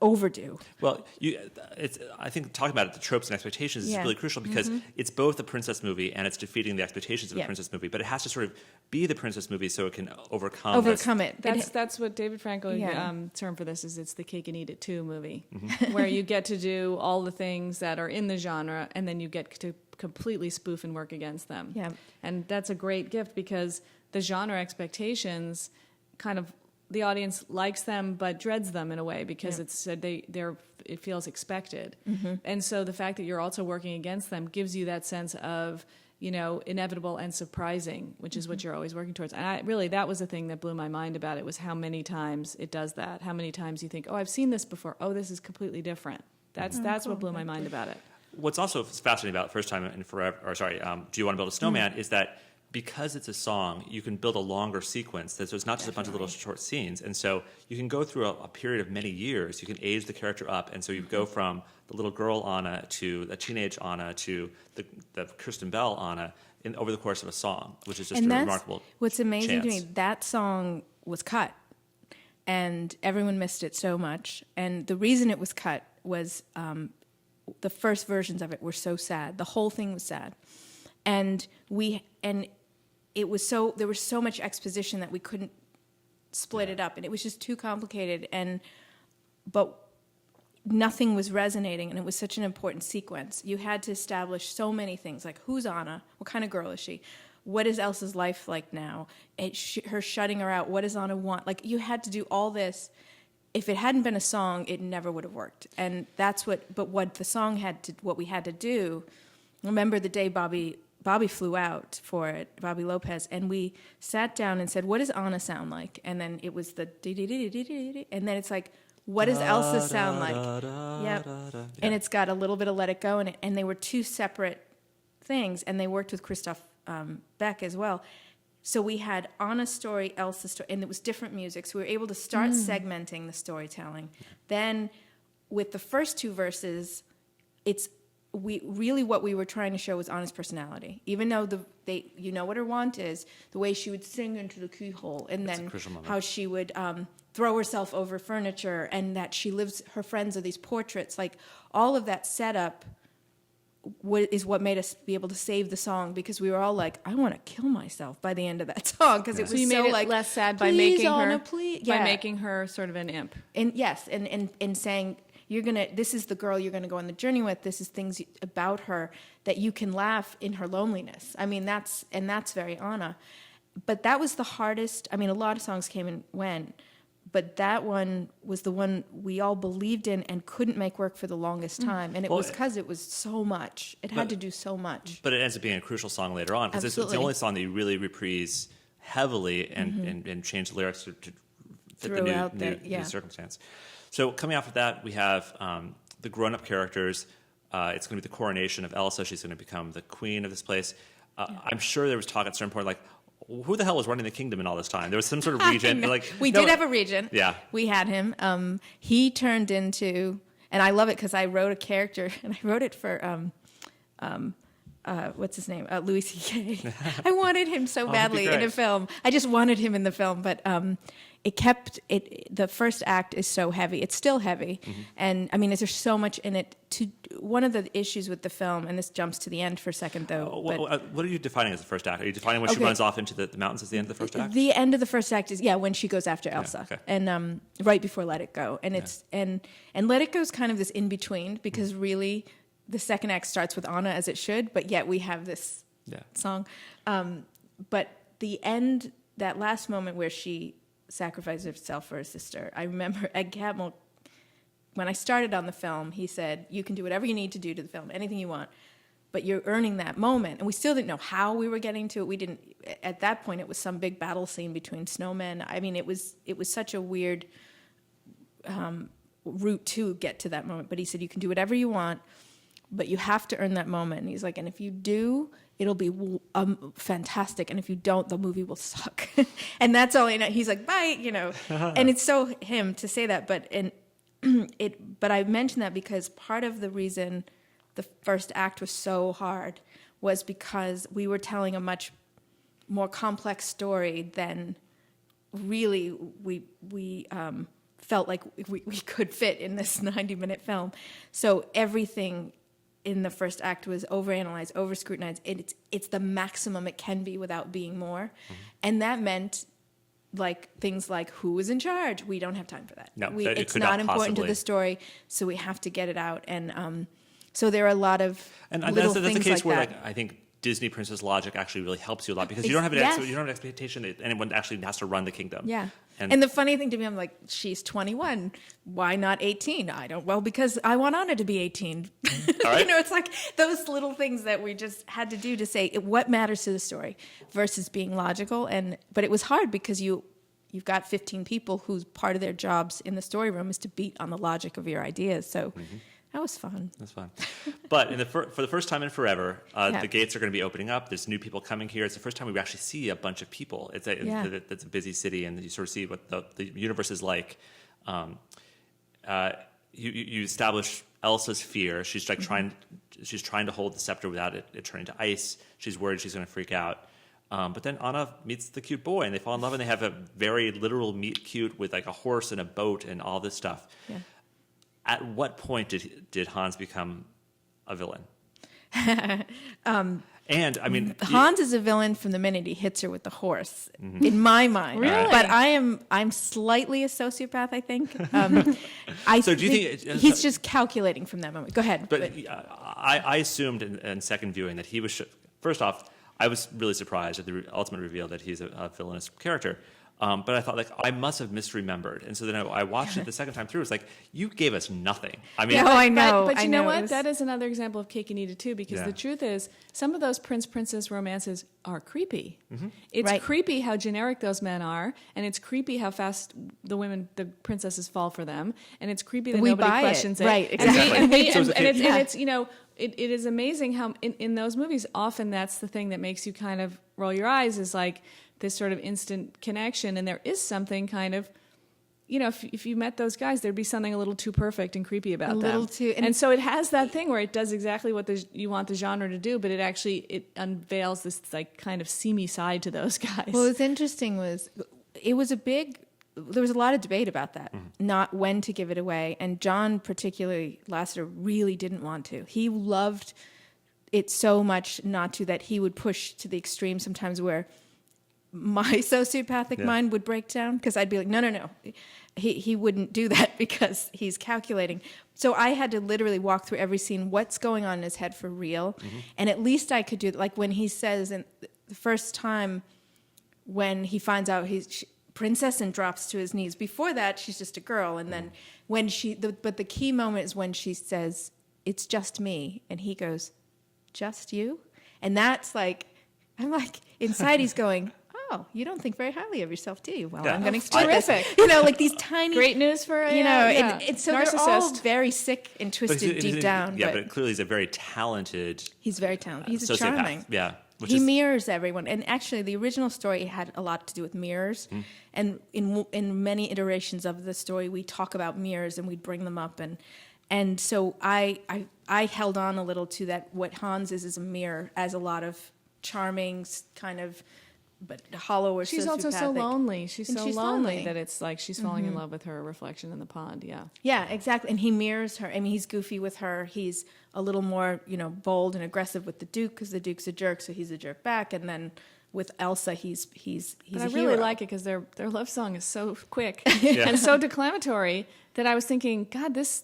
overdo. Well, I think talking about it, the tropes and expectations is really crucial because it's both a princess movie and it's defeating the expectations of a princess movie, but it has to sort of be the princess movie so it can overcome it. That's what David Franco term for this is. It's the cake and eat it too movie, where you get to do all the things that are in the genre and then you get to completely spoof and work against them. Yeah. And that's a great gift because the genre expectations kind of, the audience likes them but dreads them in a way because it feels expected. And so the fact that you're also working against them gives you that sense of, inevitable and surprising, which is what you're always working towards. And that was the thing that blew my mind about it, was how many times it does that. How many times you think, oh, I've seen this before. Oh, this is completely different. That's what blew my mind about it. What's also fascinating about First Time in Forever, Do You Want to Build a Snowman, is that because it's a song, you can build a longer sequence. So it's not just a bunch of little short scenes. And so you can go through a period of many years. You can age the character up. And so you go from the little girl Anna to the teenage Anna to the Kristen Bell Anna over the course of a song, which is just a remarkable What's amazing to me, chance. that song was cut. And everyone missed it so much. And the reason it was cut was the first versions of it were so sad. The whole thing was sad. And it was there was so much exposition that we couldn't split it up, and it was just too complicated. But nothing was resonating, and it was such an important sequence. You had to establish so many things, like who's Anna, what kind of girl is she, what is Elsa's life like now, her shutting her out, what does Anna want? Like you had to do all this. If it hadn't been a song, it never would have worked. And that's what the song what we had to do. Remember the day Bobby flew out for it, Bobby Lopez, and we sat down and said, what does Anna sound like? And then it was the and then it's like, what does Elsa sound like? Yep. And it's got a little bit of Let It Go in it. And they were two separate things, and they worked with Christoph Beck as well. So we had Anna's story, Elsa's story, and it was different music. So we were able to start segmenting the storytelling. Then with the first two verses, what we were trying to show was Anna's personality. Even though what her want is, the way she would sing into the keyhole, and then how she would throw herself over furniture, and that her friends are these portraits. Like all of that setup is what made us be able to save the song, because we were all like, I want to kill myself by the end of that song, because it was so you made it like less sad by making Anna, her by making her sort of an imp. And yes, and saying, this is the girl you're gonna go on the journey with. This is things about her that you can laugh in her loneliness. I mean, that's very Anna. But that was the hardest. I mean, a lot of songs came and went, but that one was the one we all believed in and couldn't make work for the longest time. And it was because it was so much. It had to do so much. But it ends up being a crucial song later on, because it's the only song that you really reprise heavily and change the lyrics to fit Throughout the new circumstance. So coming off of that, we have the grown-up characters. It's going to be the coronation of Elsa. She's going to become the queen of this place. I'm sure there was talk at a certain point, like, who the hell was running the kingdom in all this time? There was some sort of regent. We did have a regent. Yeah. We had him. He turned into, and I love it because I wrote a character, and I wrote it for, what's his name? Louis C.K. I wanted him so badly in a film. I just wanted him in the film, but the first act is so heavy. It's still heavy. And I mean, there's so much in it. One of the issues with the film, and this jumps to the end for a second though. What are you defining as the first act? Are you defining when she runs off into the mountains as the end of the first act? The end of the first act is, when she goes after Elsa. Okay. And right before Let It Go. And it's and Let It Go is kind of this in-between, because really the second act starts with Anna, as it should, but yet we have this song. But the end, that last moment where she sacrificed herself for her sister, I remember Ed Catmull, when I started on the film, he said, you can do whatever you need to do to the film, anything you want, but you're earning that moment. And we still didn't know how we were getting to it. We didn't, at that point, it was some big battle scene between snowmen. I mean, it was such a weird route to get to that moment. But he said, you can do whatever you want, but you have to earn that moment. And he's like, and if you do, it'll be fantastic. And if you don't, the movie will suck. And that's all I know. He's like, bye, and it's so him to say that. But but I mentioned that because part of the reason the first act was so hard was because we were telling a much more complex story than really we felt like we could fit in this 90-minute film. So everything in the first act was overanalyzed, over-scrutinized. It's the maximum it can be without being more. And that meant things like who was in charge. We don't have time for that. No, it's not important to the story, so we have to get it out. And so there are a lot of little that's things the case like where that. I think Disney princess logic actually really helps you a lot, because you don't have an expectation that anyone actually has to run the kingdom. Yeah. And the funny thing to me, I'm like, she's 21. Why not 18? Because I want Anna to be 18. All right. It's like those little things that we just had to do to say what matters to the story versus being logical. But it was hard because you've got 15 people whose part of their jobs in the story room is to beat on the logic of your ideas. So that was fun. That's fun. But for the first time in forever, the gates are going to be opening up. There's new people coming here. It's the first time we actually see a bunch of people. It's a busy city, and you sort of see what the universe is like. You establish Elsa's fear. She's trying to hold the scepter without it turning to ice. She's worried she's going to freak out. But then Anna meets the cute boy, and they fall in love, and they have a very literal meet cute with like a horse and a boat and all this stuff. Yeah. At what point did Hans become a villain? And I mean, Hans is a villain from the minute he hits her with the horse, in my mind. Really? But I'm slightly a sociopath, I think. So do you think he's just calculating from that moment? Go ahead. But I assumed in second viewing that he was. First off, I was really surprised at the ultimate reveal that he's a villainous character. But I thought, I must have misremembered. And so then I watched it the second time through. It's like, you gave us nothing. I mean, I know. But you know what? Was... That is another example of cake and eat it too, because the truth is, some of those prince-princess romances are creepy. It's creepy how generic those men are, and it's creepy how fast the princesses fall for them, and it's creepy that nobody questions it. Right, exactly. It is amazing how in those movies, often that's the thing that makes you kind of roll your eyes, is like this sort of instant connection. And there is something kind of, if you met those guys, there'd be something a little too perfect and creepy about them. Little too, and so it has that thing where it does exactly what you want the genre to do, but it unveils this like kind of seamy side to those guys. Well, what's interesting was there was a lot of debate about that, not when to give it away. And John, particularly Lasseter, really didn't want to. He loved it so much not to, that he would push to the extreme sometimes where my sociopathic mind would break down, because I'd be like, no. He wouldn't do that because he's calculating. So I had to literally walk through every scene, what's going on in his head for real. And at least I could do, like when he says, in the first time when he finds out he's princess and drops to his knees. Before that, she's just a girl. And then when but the key moment is when she says, it's just me. And he goes, just you? And that's like, I'm like, inside he's going, oh, you don't think very highly of yourself, do you? Well, Yeah. I'm going to explain this. Terrific. You know, like these tiny... Great news for a, You know, yeah. and so they're all narcissist. very sick and twisted deep down. Yeah, but clearly he's a very talented he's very talented. He's sociopath. charming. Yeah. He mirrors everyone. And actually, the original story had a lot to do with mirrors. And in many iterations of the story, we talk about mirrors and we'd bring them up. And so I held on a little to that. What Hans is a mirror, as a lot of charming, kind of, but hollow or She's also so sociopathic. lonely. She's And so she's lonely lonely. that it's like she's falling in love with her reflection in the pond. Yeah. Yeah, exactly. And he mirrors her. I mean, he's goofy with her. He's a little more, bold and aggressive with the Duke because the Duke's a jerk, so he's a jerk back. And then with Elsa, he's But a I really hero. like it because their love song is so quick and so declamatory that I was thinking, God, this.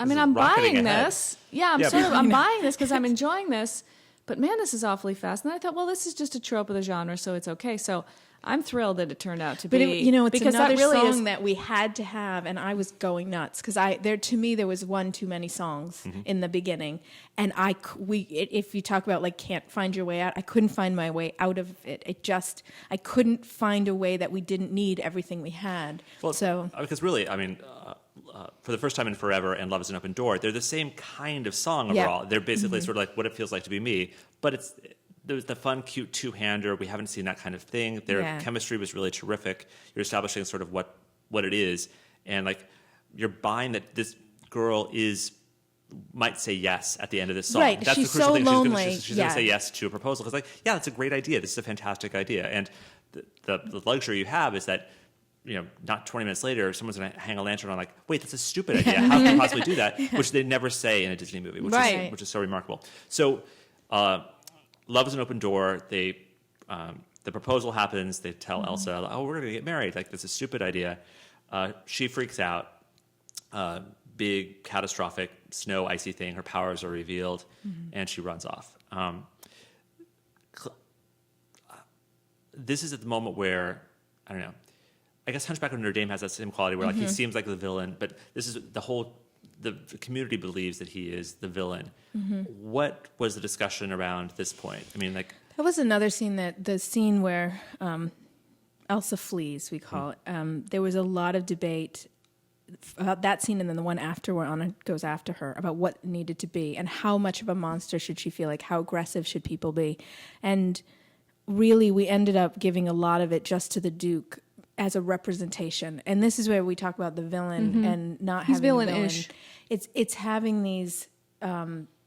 I mean, is I'm rocketing buying ahead. this. Yeah, I'm buying this because I'm enjoying this. But man, this is awfully fast. And then I thought, well, this is just a trope of the genre, so it's okay. So I'm thrilled that it turned out to be. But it's because another that really song that we had to have, and I was going nuts because to me there was one too many songs in the beginning, and if you talk about like can't find your way out, I couldn't find my way out of it. I couldn't find a way that we didn't need everything we had. Well, so because really, I mean, for the first time in forever and Love is an Open Door, they're the same kind of song overall. They're basically sort of like what it feels like to be me, but there's the fun, cute two-hander. We haven't seen that kind of thing. Their chemistry was really terrific. You're establishing sort of what it is, and like you're buying that this girl might say yes at the end of this song. Right, That's she's the crucial so thing. lonely. She's going to say yes to a proposal. It's like, yeah, that's a great idea. This is a fantastic idea. And the luxury you have is that, not 20 minutes later, someone's going to hang a lantern on like, wait, that's a stupid idea. How can you possibly do that? Which they never say in a Disney movie, which is so remarkable. So Love is an Open Door. The proposal happens. They tell Elsa, oh, we're going to get married. Like, that's a stupid idea. She freaks out. Big, catastrophic, snow, icy thing. Her powers are revealed, and she runs off. This is at the moment where, I don't know, I guess Hunchback of Notre Dame has that same quality where like he seems like the villain, but this is the community believes that he is the villain. What was the discussion around this point? I mean, like that was another scene the scene where Elsa flees, we call it. There was a lot of debate about that scene and then the one after where Anna goes after her about what it needed to be and how much of a monster should she feel like, how aggressive should people be. And really we ended up giving a lot of it just to the Duke as a representation. And this is where we talk about the villain and not having a villain. Villain-ish. It's having these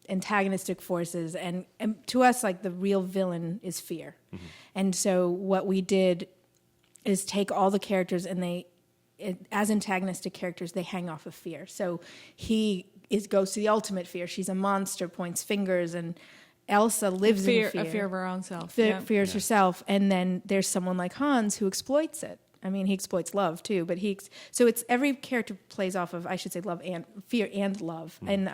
antagonistic forces, and to us, like the real villain is fear. And so what we did is take all the characters and as antagonistic characters, they hang off of fear. So he goes to the ultimate fear. She's a monster, points fingers, and Elsa lives in fear. A fear of her own self. Fears herself. And then there's someone like Hans who exploits it. I mean, he exploits love too, but so it's every character plays off of, I should say, love and fear and love. And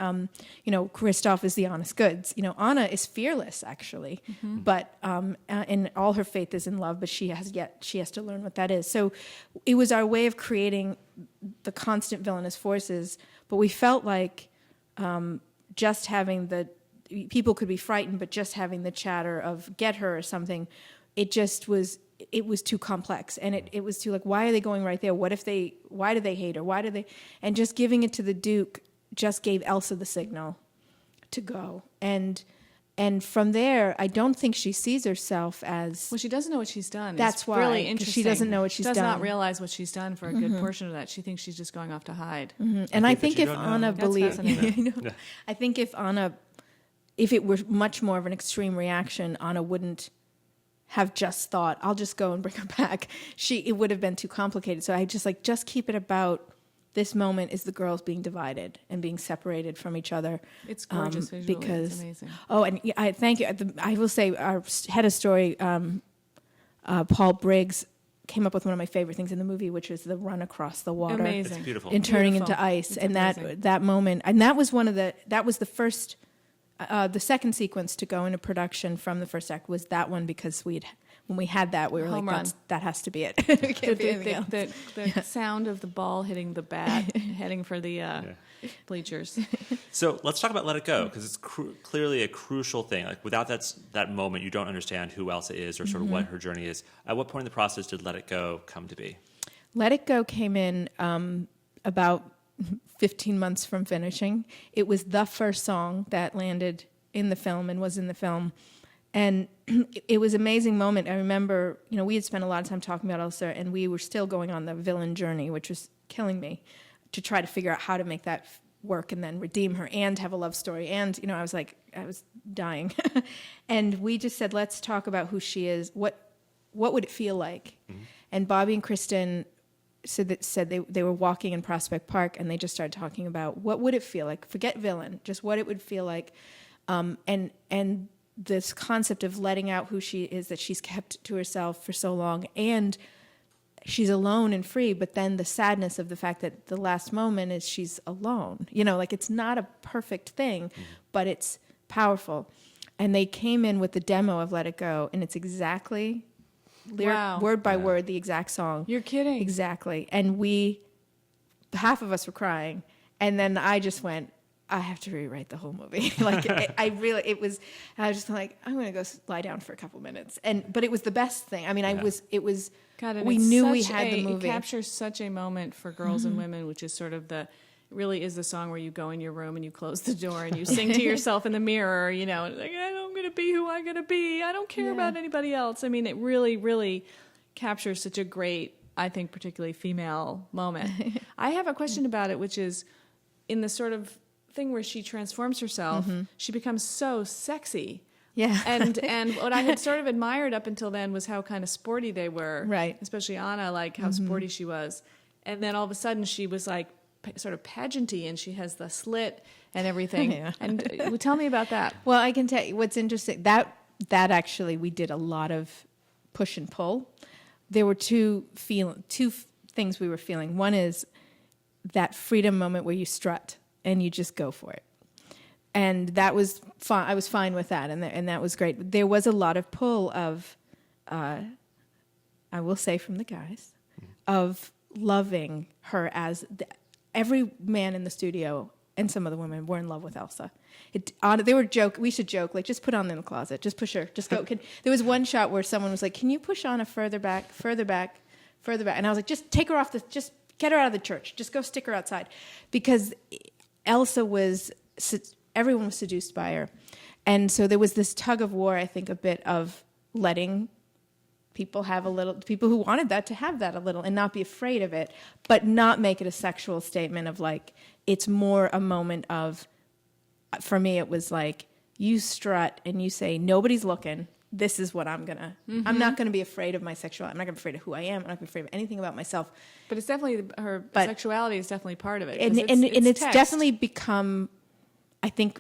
Kristoff is the honest goods. Anna is fearless actually, but and all her faith is in love, but she has to learn what that is. So it was our way of creating the constant villainous forces, but we felt like just having people could be frightened, but just having the chatter of get her or something, it was too complex, and it was too like, why are they going right there? Why do they hate her? And just giving it to the Duke just gave Elsa the signal to go. And from there, I don't think she sees herself as... Well, she doesn't know what she's done. That's it's why, really 'cause interesting. she doesn't know what she's does done. not realize what she's done for a good portion of that. She thinks she's just going off to hide. And I think if Anna believed... I think if it were much more of an extreme reaction, Anna wouldn't have just thought, I'll just go and bring her back. It would have been too complicated. So I just keep it about this moment is the girls being divided and being separated from each other. It's gorgeous visually. It's amazing. Oh, and I thank you. I will say our head of story, Paul Briggs, came up with one of my favorite things in the movie, which was the run across the water. Amazing. it's beautiful. And turning Beautiful. into ice. It's And amazing. that moment, and that was the first... the second sequence to go into production from the first act was that one, because when we had that, we were Home like, run. that has to be it. It can't be anything else. The sound of the ball hitting the bat, heading for the bleachers. So let's talk about Let It Go, because it's clearly a crucial thing. Like without that moment, you don't understand who Elsa is or sort of what her journey is. At what point in the process did Let It Go come to be? Let It Go came in about 15 months from finishing. It was the first song that landed in the film and was in the film. And it was an amazing moment. I remember, we had spent a lot of time talking about Elsa, and we were still going on the villain journey, which was killing me, to try to figure out how to make that work and then redeem her and have a love story. And, I was dying. And we just said, let's talk about who she is. What would it feel like? Mm-hmm. And Bobby and Kristen said they were walking in Prospect Park, and they just started talking about what would it feel like? Forget villain, just what it would feel like. And this concept of letting out who she is, that she's kept to herself for so long, and she's alone and free, but then the sadness of the fact that the last moment is she's alone. It's not a perfect thing, but it's powerful. And they came in with the demo of Let It Go, and it's exactly word by word, the exact song. You're kidding. Exactly. And half of us were crying, and then I just went, I have to rewrite the whole movie. I was just like, I'm going to go lie down for a couple minutes. But it was the best thing. I mean, God, we knew we had the movie. It captures such a moment for girls and women, which is sort of really is the song where you go in your room and you close the door and you sing to yourself in the mirror, like, I'm going to be who I'm going to be. I don't care about anybody else. I mean, it really, really captures such a great, I think, particularly female moment. I have a question about it, which is in the sort of thing where she transforms herself, she becomes so sexy. Yeah. And what I had sort of admired up until then was how kind of sporty they were. Right. Especially Anna, like how sporty she was. And then all of a sudden she was like sort of pageanty, and she has the slit and everything. Yeah. And tell me about that. Well, I can tell you what's interesting. That actually, we did a lot of push and pull. There were two things we were feeling. One is that freedom moment where you strut and you just go for it. And that was fine. I was fine with that, and that was great. There was a lot of pull of, I will say from the guys, of loving her as every man in the studio and some of the women were in love with Elsa. They were we should joke, like, just put on in the closet, just push her, just go. There was one shot where someone was like, can you push Anna further back? And I was like, just take her off just get her out of the church. Just go stick her outside. Because Elsa everyone was seduced by her. And so there was this tug of war, I think, a bit of letting people who wanted that to have that a little and not be afraid of it, but not make it a sexual statement of like, it's more a moment of, for me, it was like, you strut and you say, nobody's looking. This is what I'm I'm not gonna be afraid of my sexuality. I'm not gonna be afraid of who I am. I'm not gonna be afraid of anything about myself. But it's definitely sexuality is definitely part of it. And it's definitely become, I think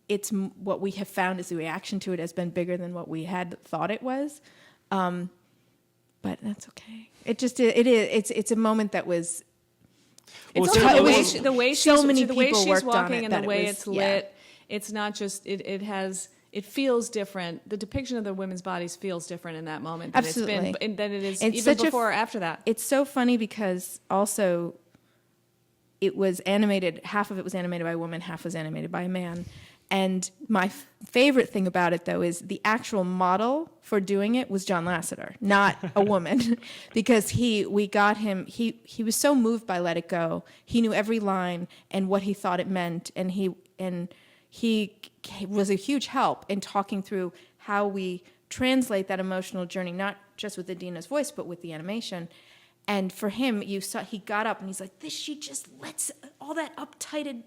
it's what we have found is the reaction to it has been bigger than what we had thought it was. But that's okay. It's a moment that was. It's well, the way she's walking and the way it's lit. Yeah. It's not just it feels different. The depiction of the women's bodies feels different in that moment than Absolutely. than it is it's even before or after that. It's so funny because also it was animated. Half of it was animated by a woman, half was animated by a man. And my favorite thing about it, though, is the actual model for doing it was John Lasseter, not a woman, because we got him. He was so moved by Let It Go. He knew every line and what he thought it meant, and he was a huge help in talking through how we translate that emotional journey, not just with Adina's voice, but with the animation. And for him, he got up and he's like, she just lets all that uptighted,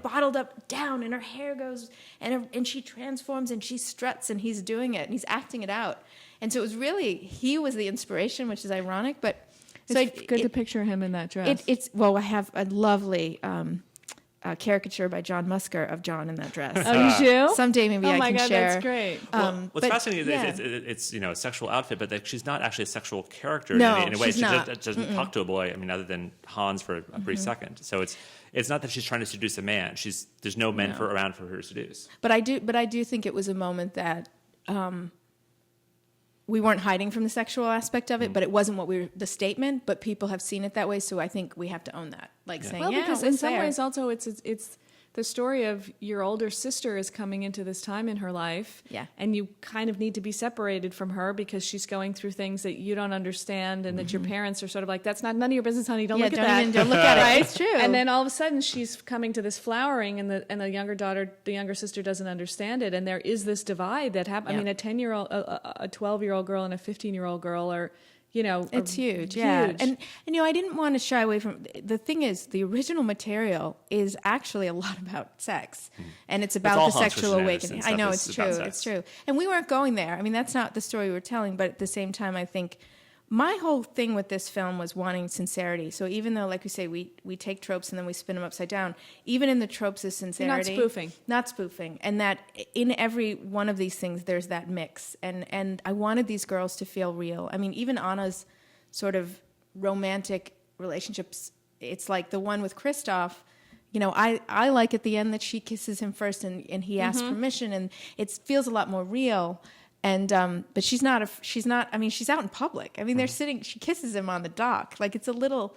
bottled up down, and her hair goes, and she transforms and she struts, and he's doing it and he's acting it out. And so it was really, he was the inspiration, which is ironic, but it's good to picture him in that dress. I have a lovely caricature by John Musker of John in that dress. Oh, you do? Someday maybe I can share. That's great. What's fascinating is it's a sexual outfit, but she's not actually a sexual character in a way. She's not. She doesn't talk to a boy. I mean, other than Hans for a brief second. So it's not that she's trying to seduce a man. There's no men around for her to seduce. But I do think it was a moment that we weren't hiding from the sexual aspect of it, but it wasn't the statement, but people have seen it that way. So I think we have to own that. Like saying, well, because it in was some there. ways also it's the story of your older sister is coming into this time in her life. Yeah. And you kind of need to be separated from her because she's going through things that you don't understand and that your parents are sort of like, that's not none of your business, honey. Don't look at that. Don't look at it. It's true. And then all of a sudden she's coming to this flowering and the younger sister doesn't understand it. And there is this divide that happens. Yeah. I mean, a 10-year-old, a 12-year-old girl and a 15-year-old girl are, it's huge. Yeah. And I didn't want to shy away from, the thing is, the original material is actually a lot about sex. And it's about the sexual awakening. I know, it's true. It's true. And we weren't going there. I mean, that's not the story we were telling, but at the same time, I think my whole thing with this film was wanting sincerity. So even though, like we say, we take tropes and then we spin them upside down, even in the tropes of sincerity. You're not spoofing. And that in every one of these things, there's that mix. And I wanted these girls to feel real. I mean, even Anna's sort of romantic relationships, it's like the one with Kristoff, I like at the end that she kisses him first and he asks permission, and it feels a lot more real. And but she's not. I mean, she's out in public. I mean, they're sitting. She kisses him on the dock. Like it's a little.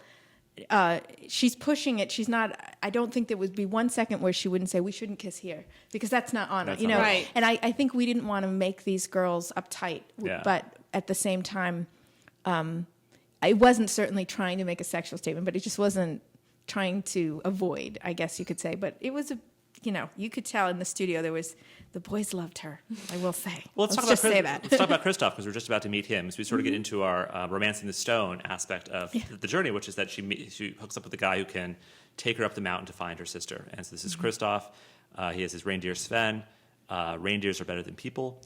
She's pushing it. She's not. I don't think there would be 1 second where she wouldn't say we shouldn't kiss here because that's not Anna. Right. And I think we didn't want to make these girls uptight. Yeah. But at the same time, I wasn't certainly trying to make a sexual statement, but it just wasn't trying to avoid, I guess you could say. But it was you could tell in the studio the boys loved her, I will say. Well, let's just say that. Let's talk about Kristoff because we're just about to meet him. So we sort of get into our romancing the stone aspect of the journey, which is that she hooks up with a guy who can take her up the mountain to find her sister. And so this is Kristoff. He has his reindeer Sven. Reindeers are better than people.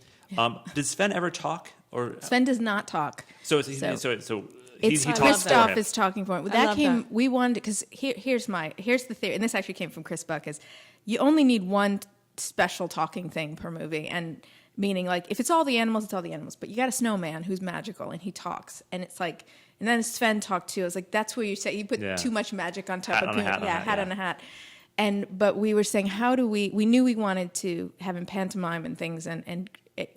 Did Sven ever talk? Or Sven does not talk. So he talks Kristoff is talking for him. That we wanted, because here's the theory, and this actually came from Chris Buck, is you only need one special talking thing per movie, and meaning like if it's all the animals, it's all the animals, but you got a snowman who's magical and he talks, and it's like, and then Sven talked too. I was like, that's where you say you put too much magic on top of hat on a hat. But we were saying, how do we knew we wanted to have him pantomime and things, and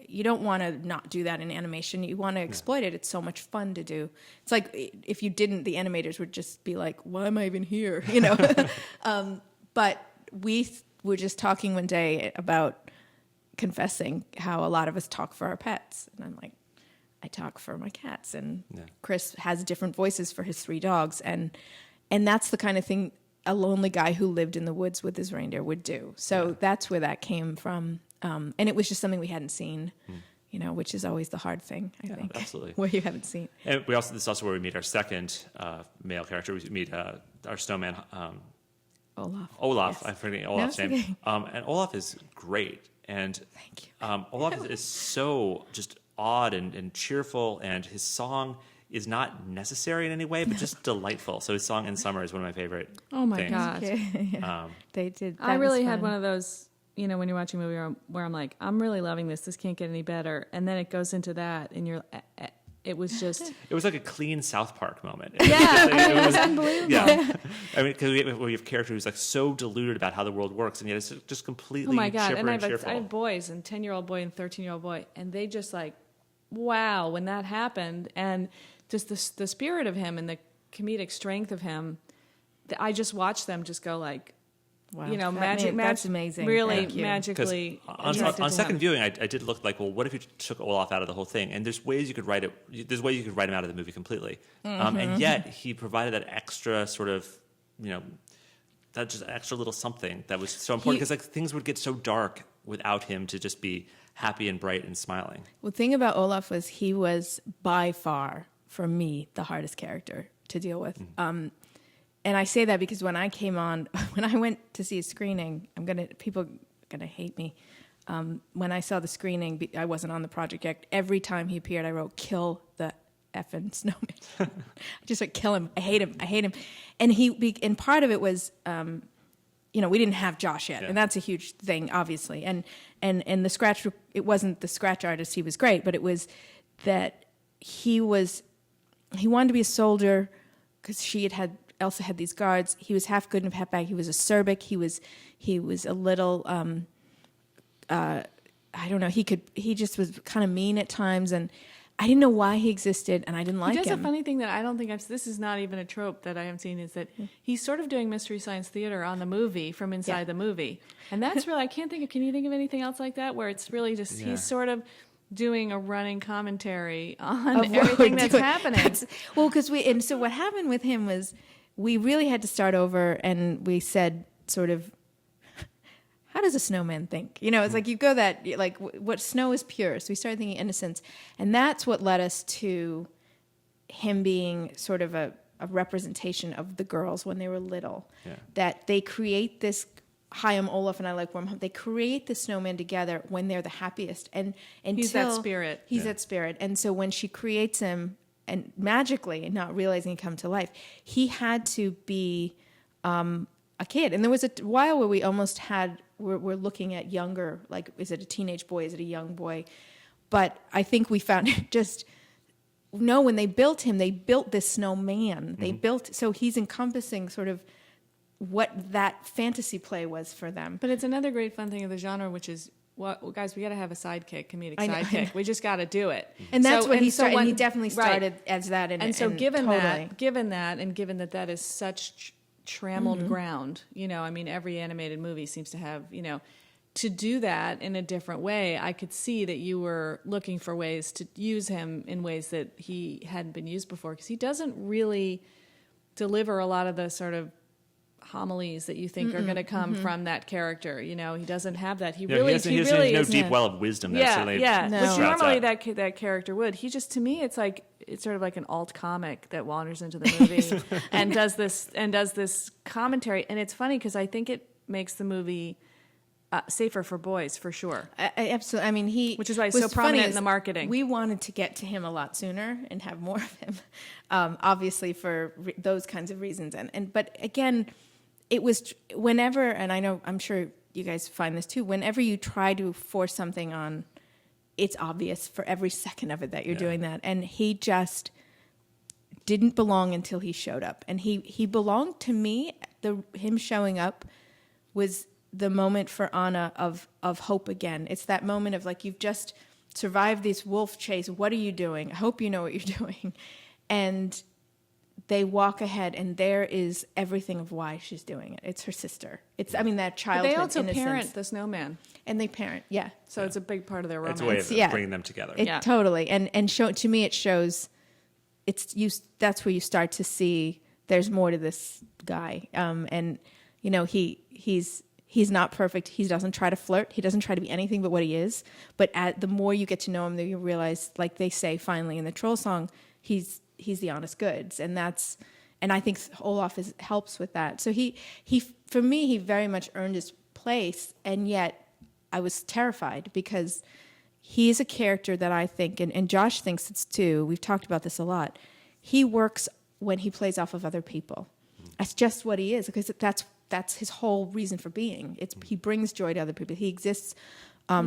you don't want to not do that in animation. You want to exploit it. It's so much fun to do. It's like if you didn't, the animators would just be like, why am I even here? But we were just talking one day about confessing how a lot of us talk for our pets. And I'm like, I talk for my cats. And Chris has different voices for his 3 dogs. And that's the kind of thing a lonely guy who lived in the woods with his reindeer would do. So that's where that came from. And it was just something we hadn't seen, which is always the hard thing, I think. Absolutely. Where you haven't seen. And this is also where we meet our second male character. We meet our snowman, Olaf. Yes. I forget Olaf's name. Okay. And Olaf is great. And Thank you. Olaf is so just odd and cheerful, and his song is not necessary in any way, but just delightful. So his song "In Summer" is one of my favorite Oh my things. God. Okay. They did. I really had one of those, when you're watching a movie where I'm like, I'm really loving this. This can't get any better. And then it goes into that, and it was just... It was like a clean South Park moment. it was unbelievable. Yeah. I mean, because we have a character who's like so deluded about how the world works, and yet it's just completely Oh my God. chipper And cheerful. I have boys, and 10-year-old boy and 13-year-old boy, and they just like, wow, when that happened, and just the spirit of him and the comedic strength of him, I just watched them just go like, Wow. That's amazing. Really Thank you. magically. On second viewing, I did look like, well, what if you took Olaf out of the whole thing? And there's ways you could write it. There's ways you could write him out of the movie completely. And yet he provided that extra sort of, that just extra little something that was so important, because like things would get so dark without him to just be happy and bright and smiling. Well, the thing about Olaf was he was by far, for me, the hardest character to deal with. And I say that because when I went to see a screening, people are gonna hate me. When I saw the screening, I wasn't on the project yet. Every time he appeared, I wrote, "Kill the effing snowman." I just like, kill him. I hate him. And part of it was, we didn't have Josh yet, and that's a huge thing, obviously. And the scratch, it wasn't the scratch artist. He was great, but it was that he wanted to be a soldier because Elsa had these guards. He was half good and half bad. He was acerbic. He was a little, I don't know. He just was kind of mean at times. And I didn't know why he existed, and I didn't like He does him. a funny thing that I don't think this is not even a trope that I haven't seen, is that he's sort of doing Mystery Science Theater on the movie from inside the movie. And that's really, can you think of anything else like that where it's really just, he's sort of doing a running commentary on everything that's happening. So what happened with him was we really had to start over, and we said sort of, how does a snowman think? It's like you go that, like, what snow is pure. So we started thinking innocence. And that's what led us to him being sort of a representation of the girls when they were little. Yeah. That they create this, Chaim, Olaf, and I like Wormhole, they create the snowman together when they're the happiest. And he's that spirit. He's that spirit. And so when she creates him, and magically, and not realizing he come to life, he had to be a kid. And there was a while where we almost had, we're looking at younger, like, is it a teenage boy? Is it a young boy? But I think we found when they built him, they built this snowman. They built, so he's encompassing sort of what that fantasy play was for them. But it's another great fun thing of the genre, which is, guys, we got to have a comedic sidekick. We just got to do it. And that's what he started. And he definitely started as that. Given that that is such trammeled ground, every animated movie seems to have, to do that in a different way. I could see that you were looking for ways to use him in ways that he hadn't been used before, because he doesn't really deliver a lot of the sort of homilies that you think are going to come from that character. He doesn't have that. He really has no deep well of wisdom. Which normally that character would. He just, to me, it's sort of like an alt comic that wanders into the movie and does this commentary. And it's funny because I think it makes the movie safer for boys, for sure. Absolutely. I mean, which is why he's so prominent in the marketing. We wanted to get to him a lot sooner and have more of him, obviously for those kinds of reasons. But again, it was whenever, and I'm sure you guys find this too, whenever you try to force something on, it's obvious for every second of it that you're doing that. And he just didn't belong until he showed up. And he belonged to me. Him showing up was the moment for Anna of hope again. It's that moment of, like, you've just survived this wolf chase. What are you doing? I hope you know what you're doing. And they walk ahead, and there is everything of why she's doing it. It's her sister. It's, that childhood innocence. But they also parent the snowman. And they parent, yeah. So it's a big part of their romance. It's a way of bringing them together. Totally. And to me, it shows, that's where you start to see there's more to this guy. He's not perfect. He doesn't try to flirt. He doesn't try to be anything but what he is. But the more you get to know him, the more you realize, like they say finally in the Troll song, he's the honest goods. And I think Olaf helps with that. So he for me, he very much earned his place. And yet I was terrified because he is a character that I think, and Josh thinks it's too, we've talked about this a lot, he works when he plays off of other people. That's just what he is, because that's his whole reason for being. He brings joy to other people. He exists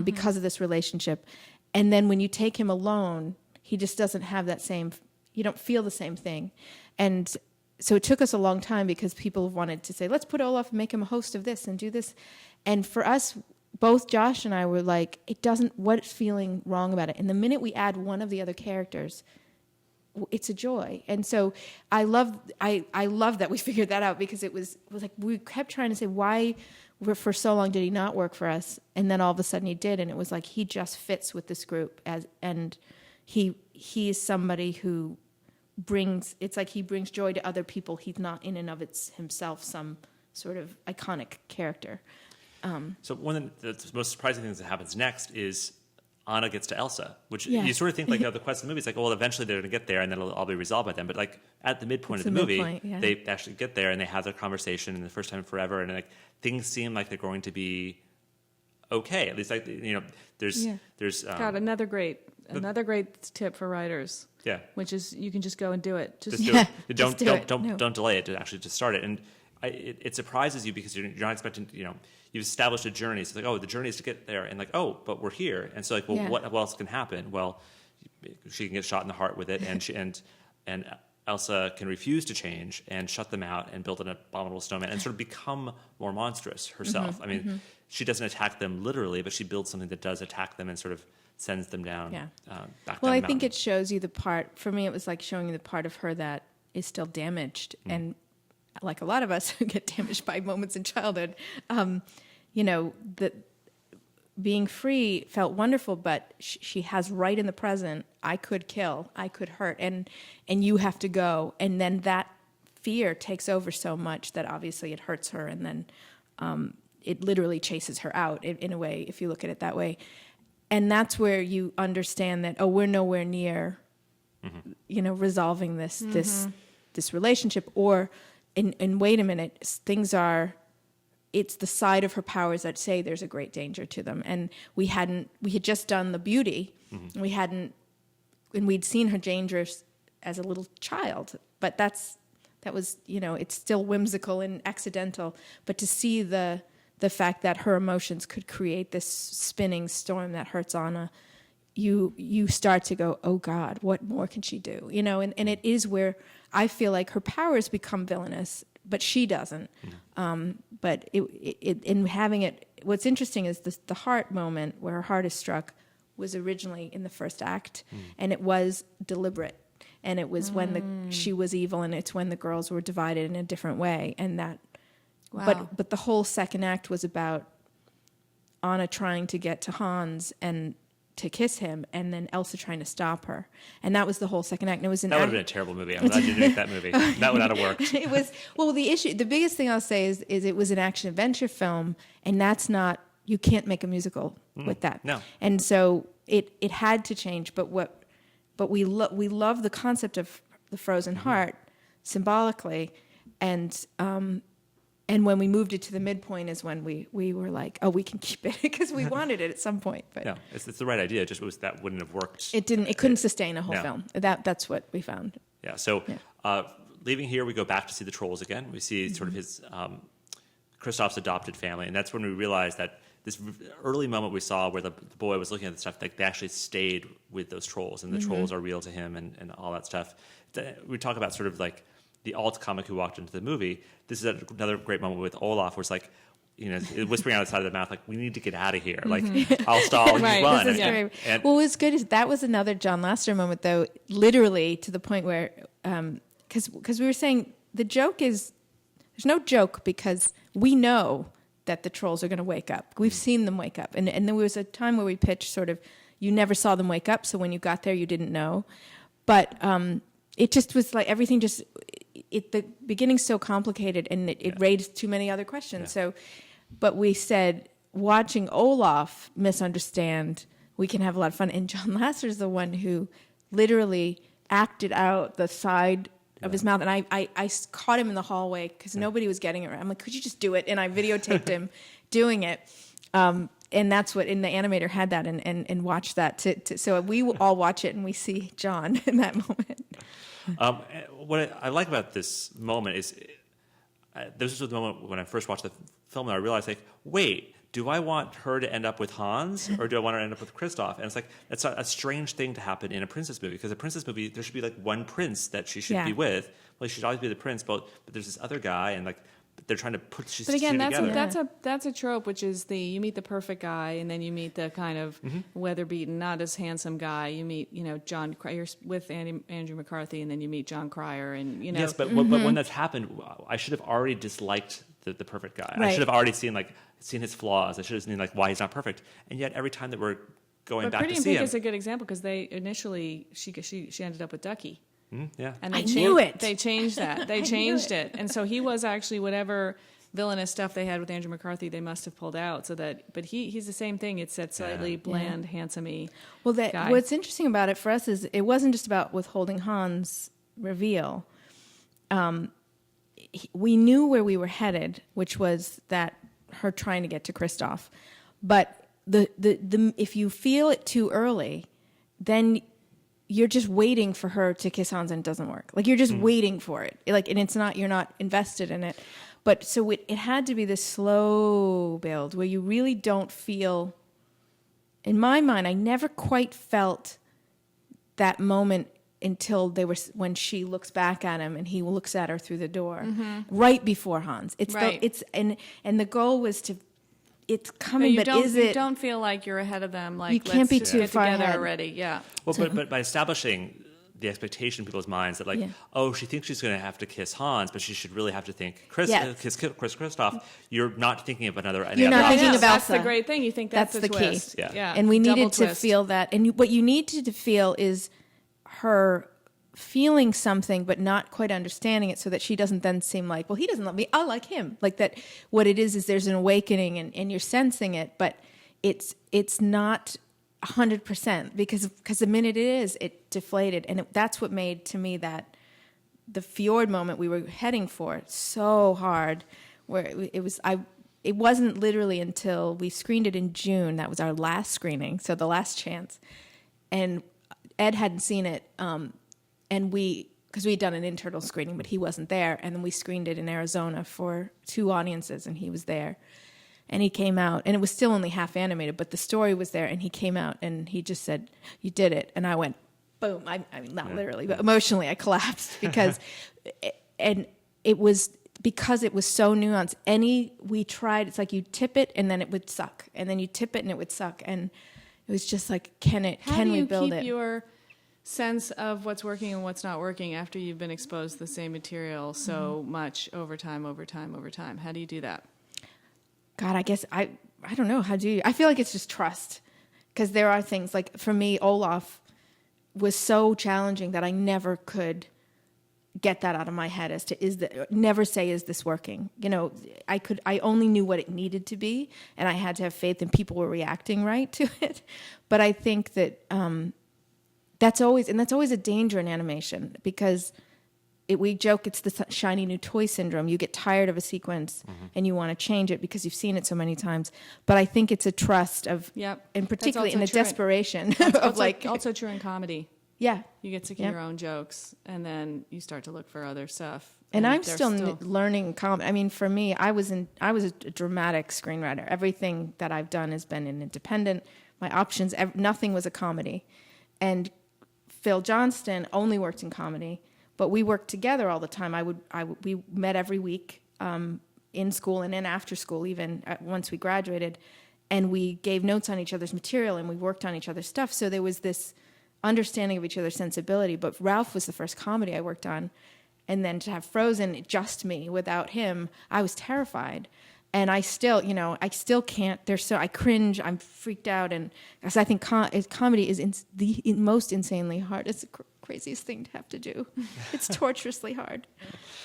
because of this relationship. And then when you take him alone, he just doesn't have that same, you don't feel the same thing. And so it took us a long time because people wanted to say, let's put Olaf and make him a host of this and do this. And for us, both Josh and I were like, what's feeling wrong about it? And the minute we add one of the other characters, it's a joy. And so I love that we figured that out, because it was like we kept trying to say why for so long did he not work for us, and then all of a sudden he did, and it was like he just fits with this group and he is somebody who brings joy to other people. He's not in and of himself some sort of iconic character. So one of the most surprising things that happens next is Anna gets to Elsa, which you sort of think, like, the quest of the movie is like, well, eventually they're going to get there and then it'll all be resolved by them. But, like, at the midpoint of the movie, they actually get there and they have their conversation, and the first time forever, and, like, things seem like they're going to be okay. At least, like, there's God, another great tip for writers. Yeah, which is you can just go and do it. Just do it. Don't delay it. To actually just start it. And it surprises you because you're not expecting. You've established a journey. So it's like, oh, the journey is to get there, and like, oh, but we're here. And so, like, well, what else can happen? Well, she can get shot in the heart with it, and Elsa can refuse to change and shut them out and build an abominable snowman and sort of become more monstrous herself. I mean, she doesn't attack them literally, but she builds something that does attack them and sort of sends them down. Back Well, down I the think mountain. it shows you the part, for me, it was like showing you the part of her that is still damaged. And like a lot of us who get damaged by moments in childhood, being free felt wonderful, but she has right in the present, I could kill, I could hurt, and you have to go. And then that fear takes over so much that obviously it hurts her, and then it literally chases her out in a way, if you look at it that way. And that's where you understand that, we're nowhere near, resolving this relationship. Or, and wait a minute, it's the side of her powers that say there's a great danger to them. And we had just done the beauty. And we'd seen her dangerous as a little child, but that was, it's still whimsical and accidental. But to see the fact that her emotions could create this spinning storm that hurts Anna, you start to go, oh God, what more can she do? And it is where I feel like her powers become villainous, but she doesn't. But in having it, what's interesting is the heart moment where her heart is struck was originally in the first act, and it was deliberate, and it was when she was evil, and it's when the girls were divided in a different way, and that. Wow. But the whole second act was about Anna trying to get to Hans and to kiss him, and then Elsa trying to stop her, and that was the whole second act. And it was that would have been a terrible movie. I'm glad you didn't make that movie. That would not have worked. It was the biggest thing I'll say is it was an action adventure film, and that's not, you can't make a musical with that. No. And so it had to change. But we love the concept of the frozen heart symbolically, and when we moved it to the midpoint is when we were like, we can keep it, because we wanted it at some point. But Yeah, it's the right idea. It just was that wouldn't have worked. it didn't. It couldn't sustain a whole No. film. That's what we found. Yeah. So leaving here, we go back to see the trolls again. We see sort of his Kristoff's adopted family, and that's when we realized that this early moment we saw where the boy was looking at the stuff, like they actually stayed with those trolls, and the trolls are real to him, and all that stuff. We talk about sort of like the alt comic who walked into the movie. This is another great moment with Olaf, where it's like, whispering out the side of the mouth, like, we need to get out of here. Like, I'll stall, Right, you run. This is great. What was good is that was another John Lasseter moment, though, literally to the point where, because we were saying the joke is, there's no joke because we know that the trolls are going to wake up. We've seen them wake up. And there was a time where we pitched sort of, you never saw them wake up, so when you got there, you didn't know. But it just was like everything just, the beginning's so complicated, and it raised too many other questions. Yeah. So, but we said, watching Olaf misunderstand, we can have a lot of fun. And John Lasseter's the one who literally acted out the side of his mouth. And I caught him in the hallway because nobody was getting it right. I'm like, could you just do it? And I videotaped him doing it. And that's what, and the animator had that and watched that. So we all watch it and we see John in that moment. What I like about this moment is, this was the moment when I first watched the film, and I realized, like, wait, do I want her to end up with Hans, or do I want her to end up with Kristoff? And it's like, that's a strange thing to happen in a princess movie, because a princess movie, there should be like one prince that she should be with. Well, she should always be the prince, but there's this other guy, and like, they're trying to put these two together. That's a trope, which is you meet the perfect guy, and then you meet the kind of weather-beaten, not as handsome guy. You meet, John Cryer, you're with Andrew McCarthy, and then you meet John Cryer, and Yes, but when that's happened, I should have already disliked the perfect guy. Right. I should have already seen his flaws. I should have seen like why he's not perfect. And yet every time that we're going back Pretty to in see Pink him, is a good example because they initially she ended up with Ducky. yeah, And I knew it. They changed that. They changed it. And so he was actually whatever villainous stuff they had with Andrew McCarthy, they must have pulled out. But he's the same thing. It's that slightly bland, handsome-y guy. What's interesting about it for us is it wasn't just about withholding Hans' reveal. We knew where we were headed, which was that her trying to get to Kristoff. But the if you feel it too early, then you're just waiting for her to kiss Hans and it doesn't work. Like you're just waiting for it. And it's not, you're not invested in it. But so it had to be this slow build where you really don't feel, in my mind, I never quite felt that moment until when she looks back at him and he looks at her through the door, right before Hans. And the goal was to. It's coming, but is it? You don't feel like you're ahead of them. Like you can't be too get far together ahead already. Yeah. Well, but by establishing the expectation in people's minds that oh, she thinks she's going to have to kiss Hans, but she should really have to think kiss Kristoff. You're not thinking of another. You're not thinking of Elsa. That's the great thing. You think that's the twist. Key. Yeah. And we needed to feel that. And what you need to feel is her feeling something but not quite understanding it, so that she doesn't then seem like, well, he doesn't love me, I'll like him. Like that, what it is there's an awakening and you're sensing it, but it's not 100%, because the minute it is, it deflated. And that's what made, to me, that the fjord moment we were heading for so hard, where it wasn't literally until we screened it in June, that was our last screening, so the last chance, and Ed hadn't seen it, and because we had done an internal screening, but he wasn't there, and then we screened it in Arizona for 2 audiences, and he was there, and he came out, and it was still only half animated, but the story was there, and he came out, and he just said, "You did it," and I went, boom. I mean, not literally, but emotionally, I collapsed, because, and it was because it was so nuanced. We tried, it's like you tip it, and then it would suck, and then you tip it, and it would suck, and it was just like, can we build it? How do you keep your sense of what's working and what's not working after you've been exposed to the same material so much over time? How do you do that? God, I guess I don't know. How do you? I feel like it's just trust, because there are things like, for me, Olaf was so challenging that I never could get that out of my head as to never say, is this working? You know, I only knew what it needed to be, and I had to have faith and people were reacting right to it. But I think that that's always a danger in animation, because we joke it's the shiny new toy syndrome. You get tired of a sequence and you want to change it because you've seen it so many times. But I think it's a trust of, and particularly in the desperation of also true in comedy. Yeah, you get sick of your own jokes, and then you start to look for other stuff. And I'm still learning comedy. I mean, for me, I was a dramatic screenwriter. Everything that I've done has been an independent. My options, nothing was a comedy. And Phil Johnston only worked in comedy, but we worked together all the time. We met every week in school and in after school, even once we graduated, and we gave notes on each other's material and we worked on each other's stuff. So there was this understanding of each other's sensibility. But Ralph was the first comedy I worked on, and then to have Frozen, just me, without him, I was terrified. And I still can't. I cringe. I'm freaked out, and because I think comedy is the most insanely hard. It's the craziest thing to have to do. It's torturously hard.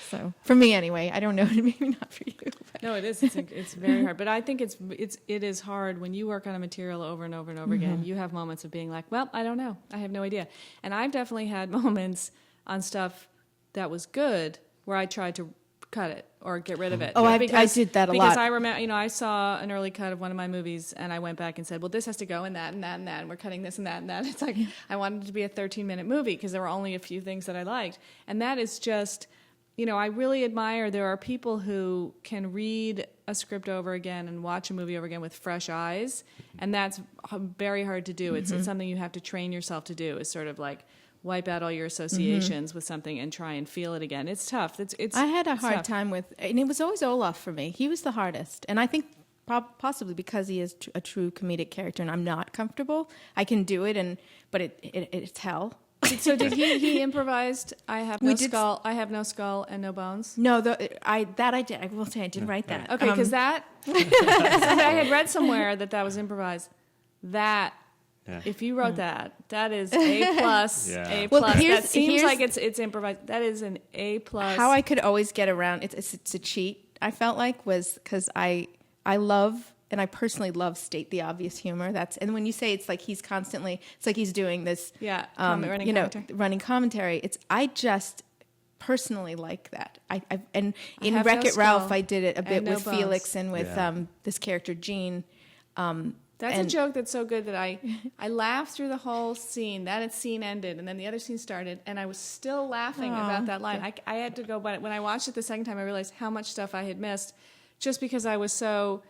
So for me, anyway, I don't know. Maybe not for you. But. No, it is. It's very hard. But I think it is hard when you work on a material over and over and over again. You have moments of being like, well, I don't know. I have no idea. And I've definitely had moments on stuff that was good where I tried to cut it or get rid of it. Oh, I did that a lot. Because I remember, I saw an early cut of one of my movies, and I went back and said, well, this has to go in that and that and that, and we're cutting this and that and that. It's like, I wanted it to be a 13-minute movie because there were only a few things that I liked. And that is just, I really admire, there are people who can read a script over again and watch a movie over again with fresh eyes, and that's very hard to do. It's something you have to train yourself to do, is sort of like, wipe out all your associations with something and try and feel it again. It's tough. I had a hard time with, and it was always Olaf for me. He was the hardest, and I think possibly because he is a true comedic character, and I'm not comfortable. I can do it, but it's hell. So did he improvised? I have no skull. I have no skull and no bones. No, I did. I will say I did write that. Okay, because that I had read somewhere that was improvised. That. Yeah. If you wrote that is A plus. Yeah. A plus. Well, that seems like it's improvised. That is an A plus. How I could always get around it's a cheat. I felt like was because I love, and I personally love, state the obvious humor. And when you say it's like he's constantly, it's like he's doing this. Yeah. Running commentary. I just personally like that. And in Wreck-It Ralph, I did it a bit with Felix and with this character Jean. That's a joke that's so good that I laughed through the whole scene. That scene ended, and then the other scene started, and I was still laughing about that line. I had to go, but when I watched it the second time, I realized how much stuff I had missed, just because I was so.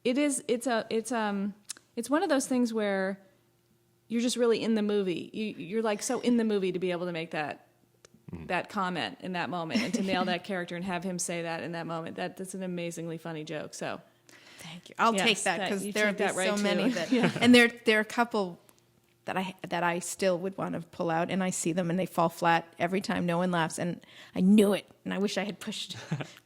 It's one of those things where you're just really in the movie. You're like so in the movie to be able to make that comment in that moment and to nail that character and have him say that in that moment. That's an amazingly funny joke. So thank you. I'll take that because there are so many that, and there are a couple that I still would want to pull out, and I see them and they fall flat every time. No one laughs, and I knew it, and I wish I had pushed.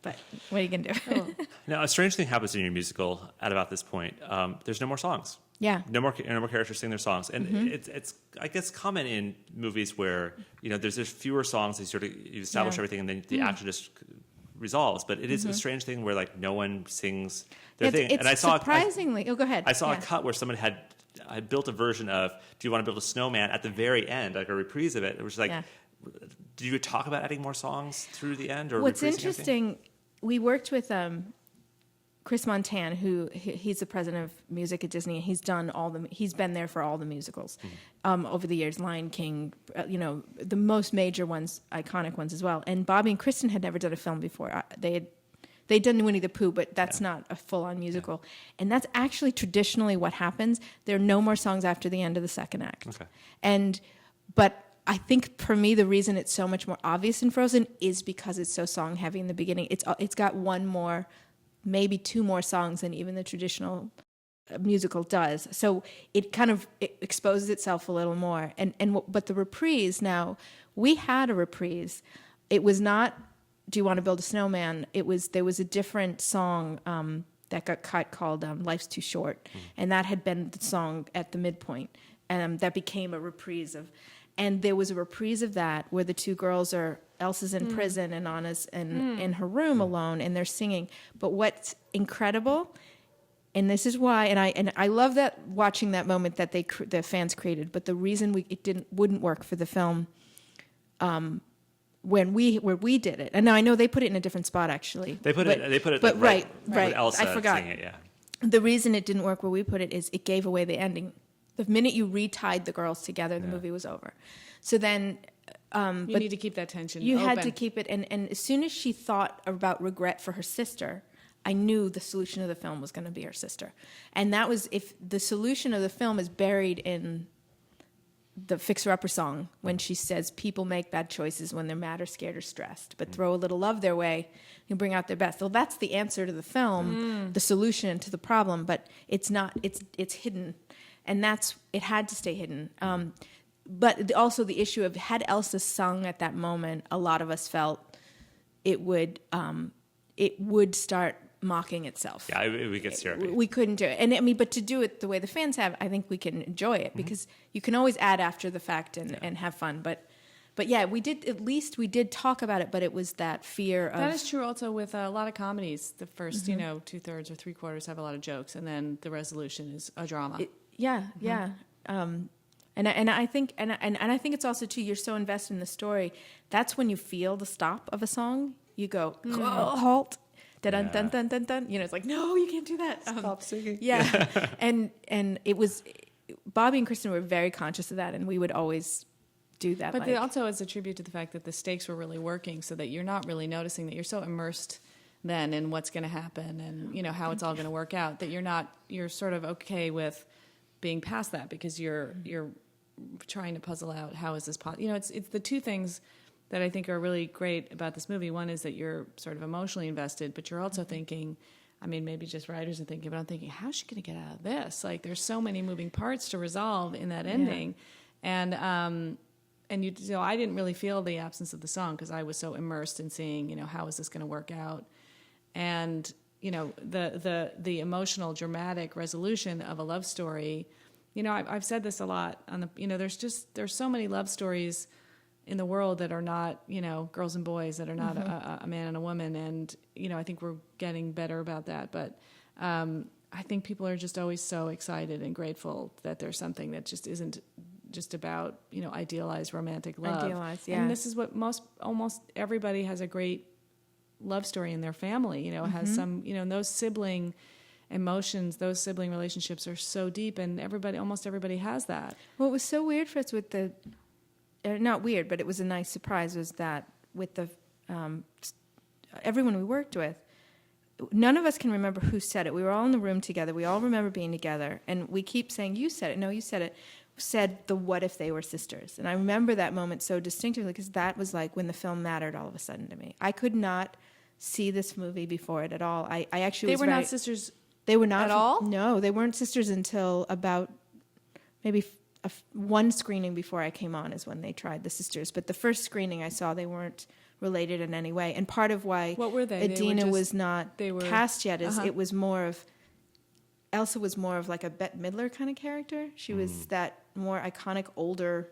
But what are you gonna do? Now, a strange thing happens in your musical at about this point. There's no more songs. Yeah. No more characters sing their songs, and it's I guess common in movies where there's fewer songs. You establish everything, and then the action just resolves. But it is a strange thing where like no one sings their thing. It's and I saw surprisingly. Go ahead. I saw a cut where someone had built a version of "Do You Want to Build a Snowman" at the very end, like a reprise of it. It was like, did you talk about adding more songs through the end? Or what's interesting? We worked with Chris Montan, he's the president of music at Disney. He's been there for all the musicals over the years, Lion King, the most major ones, iconic ones as well. And Bobby and Kristen had never done a film before. They'd done Winnie the Pooh, but that's not a full-on musical. And that's actually traditionally what happens. There are no more songs after the end of the second act. Okay. But I think for me, the reason it's so much more obvious in Frozen is because it's so song-heavy in the beginning. It's got one more, maybe two more songs than even the traditional musical does. So it kind of exposes itself a little more. But the reprise now, we had a reprise. It was not "Do You Want to Build a Snowman?" There was a different song that got cut called "Life's Too Short," and that had been the song at the midpoint, and that became a reprise of. And there was a reprise of that where the two girls Elsa's in prison and Anna's in her room alone, and they're singing. But what's incredible, and this is why, and I love that watching that moment that the fans created. But the reason it wouldn't work for the film, where we did it, and now I know they put it in a different spot actually. They put it, but right. With Elsa I forgot. singing it, yeah. The reason it didn't work where we put it is it gave away the ending. The minute you retied the girls together, the movie was over. So then, you need to keep that tension. You open. had to keep it, and as soon as she thought about regret for her sister, I knew the solution of the film was going to be her sister, and that was if the solution of the film is buried in the Fixer Upper song when she says people make bad choices when they're mad or scared or stressed, but throw a little love their way and bring out their best. Well, that's the answer to the film, the solution to the problem, but it's not. It's hidden. And it had to stay hidden. But also the issue of had Elsa sung at that moment, a lot of us felt it would start mocking itself. Yeah, it would get syrupy. We couldn't do it. And but to do it the way the fans have, I think we can enjoy it because you can always add after the fact and have fun. But yeah, we did talk about it, but it was that fear of... That is true also with a lot of comedies. The first, 2/3 or 3/4 have a lot of jokes, and then the resolution is a drama. Yeah. And I think it's also too. You're so invested in the story. That's when you feel the stop of a song. You go halt, dun dun dun dun dun. It's like no, you can't do that. Stop singing. Yeah, and it was Bobby and Kristen were very conscious of that, and we would always do that. But also it's a tribute to the fact that the stakes were really working, so that you're not really noticing that you're so immersed then in what's going to happen and how it's all going to work out that you're sort of okay with being past that because you're trying to puzzle out how is this possible. It's the two things that I think are really great about this movie. One is that you're sort of emotionally invested, but you're also thinking, I mean, maybe just writers are thinking, but I'm thinking, how's she going to get out of this? Like, there's so many moving parts to resolve in that ending, and I didn't really feel the absence of the song because I was so immersed in seeing, how is this going to work out, and the emotional, dramatic resolution of a love story. I've said this a lot on the. There's so many love stories in the world that are not, girls and boys, that are not a man and a woman, and I think we're getting better about that. But I think people are just always so excited and grateful that there's something that just isn't just about idealized romantic love. Idealized, yeah. And this is what almost everybody has a great love story in their family, has some, and those sibling emotions, those sibling relationships are so deep, and almost everybody has that. What was so weird for us with not weird, but it was a nice surprise, was that with the everyone we worked with, none of us can remember who said it. We were all in the room together. We all remember being together, and we keep saying, you said it. No, you said it. said the what if they were sisters. And I remember that moment so distinctively because that was like when the film mattered all of a sudden to me. I could not see this movie before it at all. I actually They were not sisters. They were not at all? No, they weren't sisters until about maybe one screening before I came on is when they tried the sisters. But the first screening I saw, they weren't related in any way. And part of why What were they? Adina was not they were, cast yet is it was more of Elsa was more of like a Bette Midler kind of character. She was that more iconic older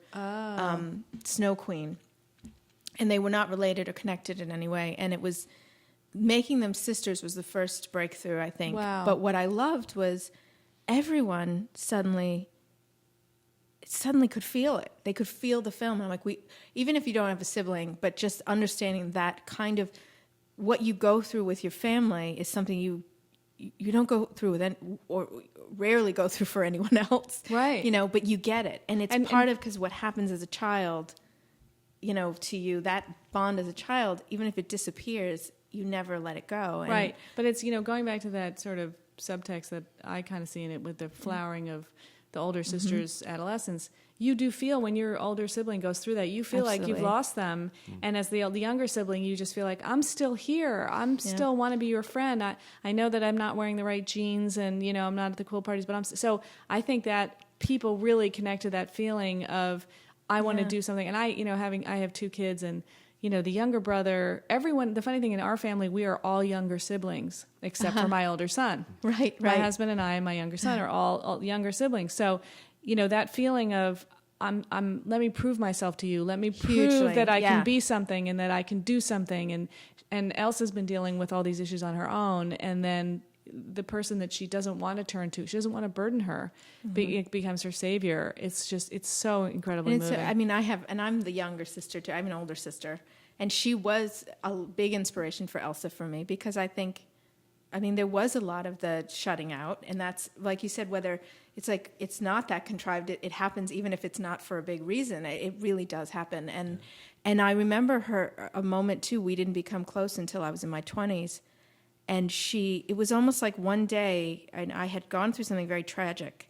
Snow Queen. And they were not related or connected in any way. And it was making them sisters was the first breakthrough, I think. Wow. But what I loved was everyone suddenly could feel it. They could feel the film. And I'm like, even if you don't have a sibling, but just understanding that kind of what you go through with your family is something you don't go through with or rarely go through for anyone else. Right. You know, but you get it. And it's part of because what happens as a child, you know, to you, that bond as a child, even if it disappears, you never let it go. And right. But it's, you know, going back to that sort of subtext that I kind of see in it with the flowering of the older sister's adolescence, you do feel when your older sibling goes through that, you feel like you've lost them. And as the younger sibling, you just feel like, I'm still here. I'm still want to be your friend. I know that I'm not wearing the right jeans and, you know, I'm not at the cool parties, but so I think that people really connect to that feeling of, I want to do something. And I have 2 kids and, you know, the younger brother, everyone, the funny thing in our family, we are all younger siblings, except for my older son. Right. My husband and I and my younger son are all younger siblings. So, you know, that feeling of, let me prove myself to you. Let me prove that I can be something and that I can do something. And Elsa's been dealing with all these issues on her own. And then the person that she doesn't want to turn to, she doesn't want to burden her, it becomes her savior. It's so incredibly moving. I mean, I'm the younger sister too. I have an older sister, and she was a big inspiration for Elsa for me because there was a lot of the shutting out, and that's like you said, whether it's like it's not that contrived, it happens even if it's not for a big reason. It really does happen, and I remember her a moment too. We didn't become close until I was in my 20s. And it was almost like one day, and I had gone through something very tragic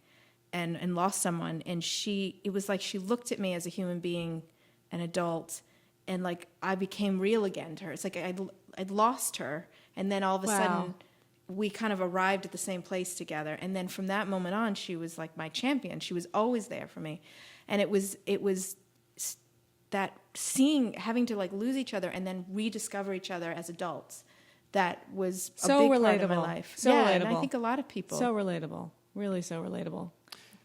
and lost someone. And it was like she looked at me as a human being, an adult, and like I became real again to her. It's like I'd lost her. And then all of a sudden, we kind of arrived at the same place together. And then from that moment on, she was like my champion. She was always there for me. And it was that having to like lose each other and then rediscover each other as adults. That was so a big relatable. part of my life. So relatable. And I think a lot of people. So relatable. Really so relatable.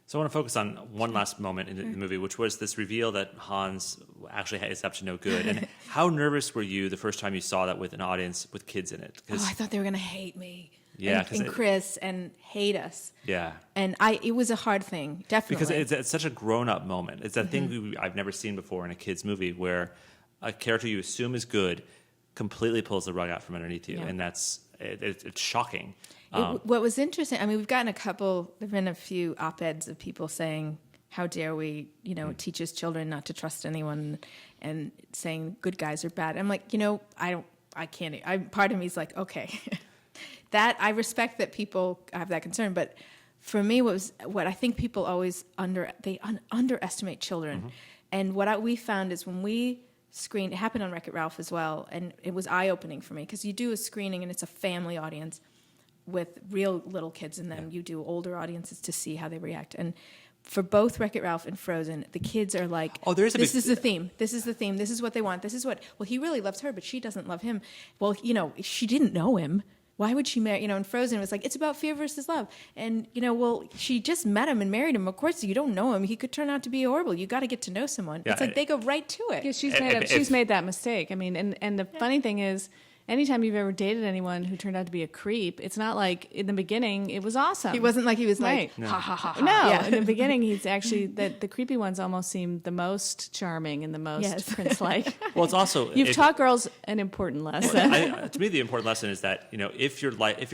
So I want to focus on one last moment in the movie, which was this reveal that Hans actually is up to no good. And how nervous were you the first time you saw that with an audience with kids in it? I thought they were going to hate me. Yeah, and Chris and hate us. Yeah. And it was a hard thing, definitely. Because it's such a grown-up moment. It's that thing I've never seen before in a kid's movie where a character you assume is good completely pulls the rug out from underneath you, and it's shocking. What was interesting, I mean, we've gotten there've been a few op-eds of people saying, how dare we, you know, teaches children not to trust anyone and saying good guys are bad. I'm like, you know, I can't, part of me is like, okay, that I respect that people have that concern, but for me, what I think people always underestimate children. And what we found is when we screened, it happened on Wreck-It Ralph as well, and it was eye-opening for me because you do a screening and it's a family audience with real little kids in them. You do older audiences to see how they react. And for both Wreck-It Ralph and Frozen, the kids are like, this is the theme. This is the theme. This is what they want. This is well, he really loves her, but she doesn't love him. Well, you know, she didn't know him. Why would she marry, you know, in Frozen, it was like, it's about fear versus love. And, you know, well, she just met him and married him. Of course, you don't know him. He could turn out to be horrible. You got to get to know someone. It's like they go right to it. Yeah, she's made that mistake. I mean, and the funny thing is, anytime you've ever dated anyone who turned out to be a creep, it's not like in the beginning it was awesome. He wasn't like he was right. like, ha, ha, ha, ha. No, yeah. in the beginning he's actually, the creepy ones almost seem the most charming and the most prince-like. Well, it's also... You've taught girls an important lesson. To me, the important lesson is that, you know, if you're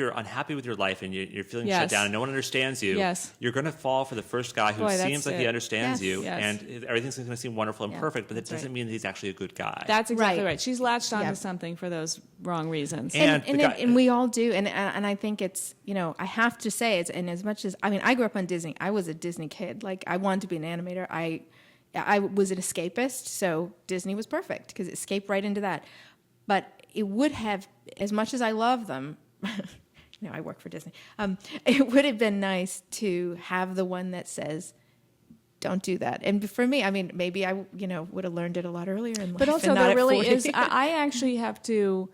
unhappy with your life and you're feeling shut down and no one understands you, you're going to fall for the first guy who seems like he understands you, and everything's going to seem wonderful and perfect, but it doesn't mean that he's actually a good guy. That's exactly right. She's latched onto something for those wrong reasons. And we all do. And I think it's, I have to say it's, and as much as, I grew up on Disney. I was a Disney kid. Like, I wanted to be an animator. I was an escapist, so Disney was perfect because it escaped right into that. But it would have, as much as I love them, I work for Disney. It would have been nice to have the one that says, don't do that. And for me, maybe I, would have learned it a lot earlier in life. But also, and not there at really 40. is. I actually have to.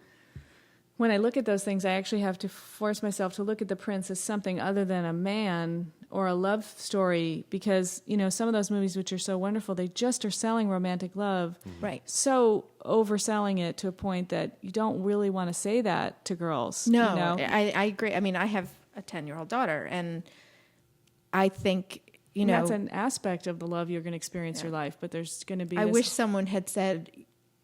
When I look at those things, I actually have to force myself to look at the prince as something other than a man or a love story, because, some of those movies which are so wonderful, they just are selling romantic love. Right. So overselling it to a point that you don't really want to say that to girls. No, I agree. I have a 10-year-old daughter, and I think, And that's an aspect of the love you're going to experience your life, but there's going to be I wish someone had said,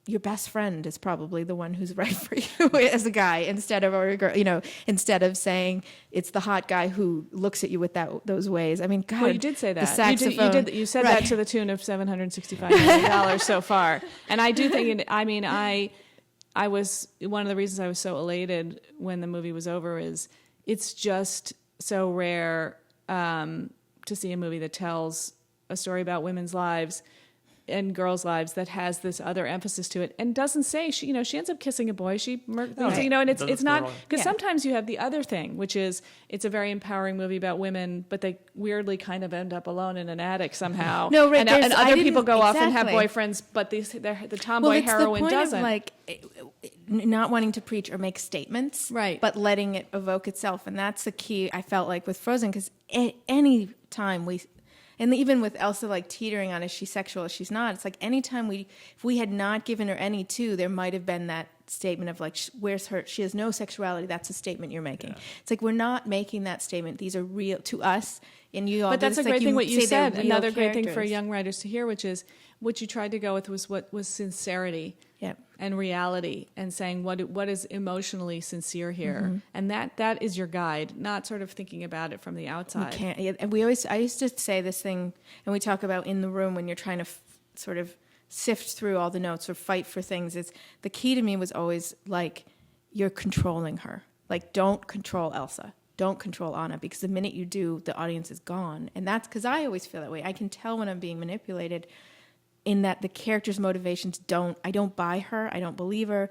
your best friend is probably the one who's right for you as a guy, instead of, or a girl, instead of saying it's the hot guy who looks at you with those ways. God. Well, you did say that. The saxophone. You said that to the tune of $765 million so far. And I do think, I was, one of the reasons I was so elated when the movie was over is it's just so rare to see a movie that tells a story about women's lives and girls' lives that has this other emphasis to it, and doesn't say she ends up kissing a boy. And it's not, because sometimes you have the other thing, which is it's a very empowering movie about women, but they weirdly kind of end up alone in an attic somehow. No, right, and other people go off and have boyfriends, but the tomboy heroine doesn't. Like, not wanting to preach or make statements, right? But letting it evoke itself, and that's the key. I felt like with Frozen, because any time and even with Elsa, like, teetering on, is she sexual, is she's not? It's like anytime if we had not given her any there might have been that statement of, like, where's her, she has no sexuality, that's a statement you're making. Yeah. It's like, we're not making that statement. These are real to us, and you all. But that's a great thing what you said. Another great thing for young writers to hear, which is what you tried to go with was sincerity. Yep. And reality, and saying what is emotionally sincere here, mm-hmm. and that is your guide, not sort of thinking about it from the outside. You can't. And I used to say this thing, and we talk about in the room when you're trying to sort of sift through all the notes or fight for things. It's the key to me was always, like, you're controlling her. Like, don't control Elsa. Don't control Anna, because the minute you do, the audience is gone. And that's because I always feel that way. I can tell when I'm being manipulated, in that the character's motivations I don't buy her, I don't believe her,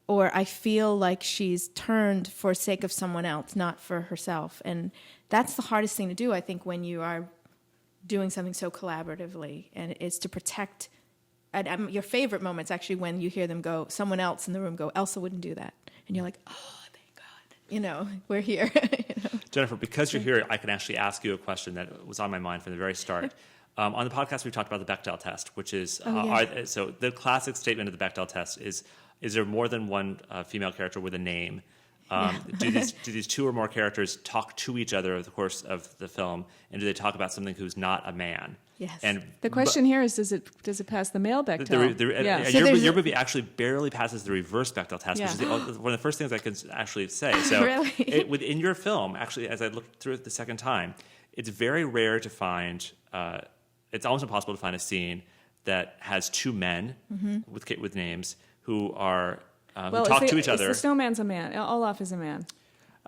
or I feel like she's turned for sake of someone else, not for herself. And that's the hardest thing to do, I think, when you are doing something so collaboratively, and it's to protect. And your favorite moments, actually, when you hear them go, someone else in the room go, Elsa wouldn't do that. And you're like, oh, thank God. We're here. Jennifer, because you're here, I can actually ask you a question that was on my mind from the very start. On the podcast, we've talked about the Bechdel test, which is so the classic statement of the Bechdel test is there more than one female character with a name? Do these two or more characters talk to each other over the course of the film, and do they talk about something who's not a man? Yes. And the question here is, does it pass the male Bechdel? Your movie actually barely passes the reverse Bechdel test, which is one of the first things I can actually say. So really? Within your film, actually, as I looked through it the second time, it's very rare to find. It's almost impossible to find a scene that has two men mm-hmm. with names who are who talk to each other. The snowman's a man. Olaf is a man.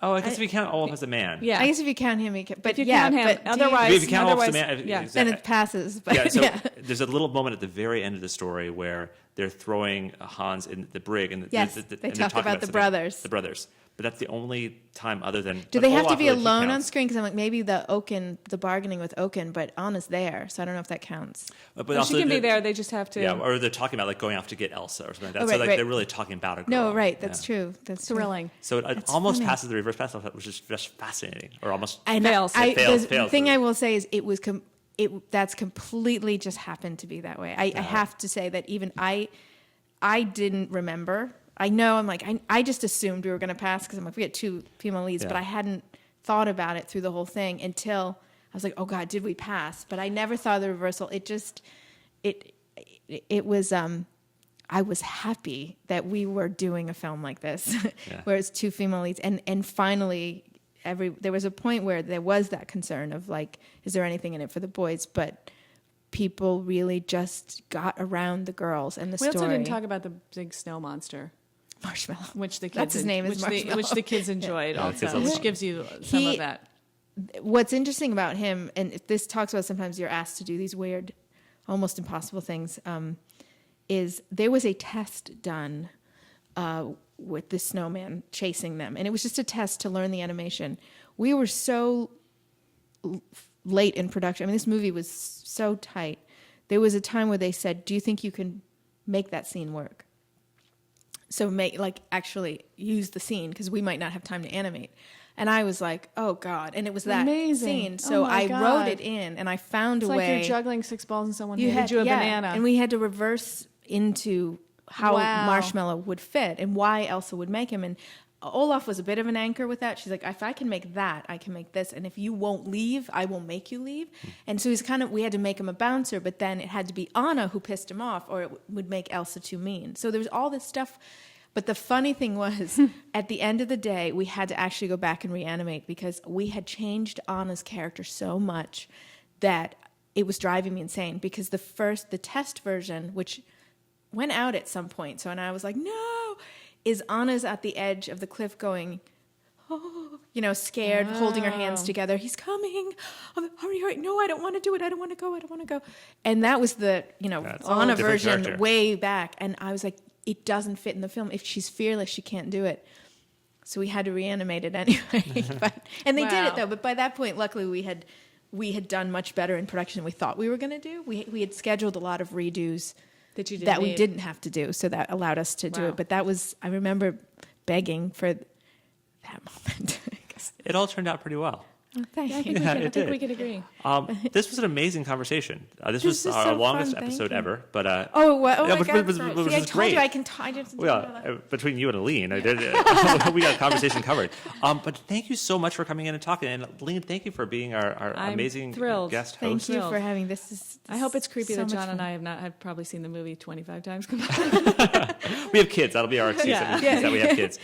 Oh, I guess if you count Olaf as a man. Yeah. I guess if you count him, but if you count him, otherwise, if you count Olaf as a man, then it passes. But there's a little moment at the very end of the story where they're throwing Hans in the brig, and they talk about the brothers. The brothers. But that's the only time other than... Do they have to be alone on screen? Because I'm like, maybe the bargaining with Oaken, but Anna's there, so I don't know if that counts. But also, she can be there, they just have to... Yeah, or they're talking about, like, going off to get Elsa or something like that. They're really talking about a girl. No, right, that's true. That's thrilling. So it almost passes the reverse Bechdel, which is just fascinating, or almost... Fails. The thing I will say is that's completely just happened to be that way. I have to say that even I didn't remember... I know, I'm like, I just assumed we were going to pass because I'm like, we get two female leads, but I hadn't thought about it through the whole thing until I was like, oh God, did we pass? But I never thought of the reversal. It was, I was happy that we were doing a film like this, where it's two female leads. And finally, there was a point where there was that concern of, like, is there anything in it for the boys? But people really just got around the girls and the story. We also didn't talk about the big snow monster. Marshmallow. which the kids That's his name is Marshmallow. which the kids enjoyed also, that's which gives you some of that. What's interesting about him, and this talks about sometimes you're asked to do these weird, almost impossible things, is there was a test done with the snowman chasing them. And it was just a test to learn the animation. We were so late in production. I mean, this movie was so tight. There was a time where they said, do you think you can make that scene work? So actually use the scene because we might not have time to animate. And I was like, oh, God. And it was that scene. So I wrote it in and I found a way. It's like you're juggling 6 balls and someone handed you a banana. And we had to reverse into how Marshmallow would fit and why Elsa would make him. And Olaf was a bit of an anchor with that. She's like, if I can make that, I can make this. And if you won't leave, I will make you leave. And so we had to make him a bouncer, but then it had to be Anna who pissed him off or it would make Elsa too mean. So there was all this stuff. But the funny thing was, at the end of the day, we had to actually go back and reanimate because we had changed Anna's character so much that it was driving me insane. Because the test version, which went out at some point, and I was like, no, is Anna's at the edge of the cliff going, oh, scared, holding her hands together. He's coming. Hurry, hurry. No, I don't want to do it. I don't want to go. And that was the, Anna version character. Way back. And I was like, it doesn't fit in the film. If she's fearless, she can't do it. So we had to reanimate it anyway. And they did it, though. But by that point, luckily, we had done much better in production than we thought we were going to do. We had scheduled a lot of redos that we didn't have to do. So that allowed us to do it. But I remember begging for that moment. It all turned out pretty well. Oh, thank you. I think we could agree. This was an amazing conversation. This was our longest episode ever. But oh my God! Which was I great. told you I can. I just between you and Aline, we got a conversation covered. But thank you so much for coming in and talking. And Aline, thank you for being our amazing guest host. Thank you for having this. I hope it's creepy that John and I have probably seen the movie 25 times. We have kids. That'll be our excuse that we have kids.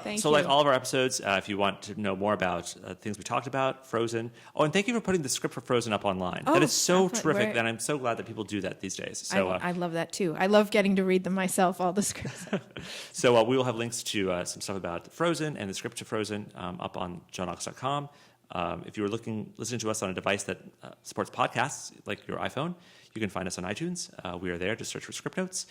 Thank so you. like all of our episodes, if you want to know more about things we talked about, Frozen. Oh, and thank you for putting the script for Frozen up online. That is so terrific, and I'm so glad that people do that these days. So I love that too. I love getting to read them myself, all the scripts. So we will have links to some stuff about Frozen and the script to Frozen up on johnknox.com. If you were listening to us on a device that supports podcasts, like your iPhone, you can find us on iTunes. We are there. Just search for Script Notes.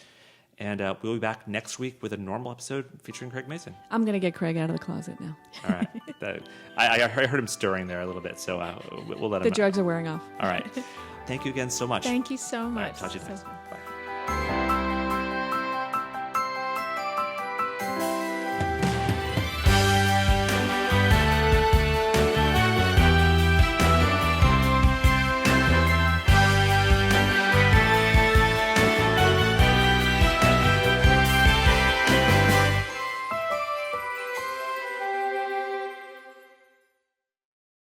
And we'll be back next week with a normal episode featuring Craig Mason. I'm going to get Craig out of the closet now. All right. I heard him stirring there a little bit, so we'll let him The drugs are wearing off. All right. Thank you again so much. Thank you so much. All right, talk to you next.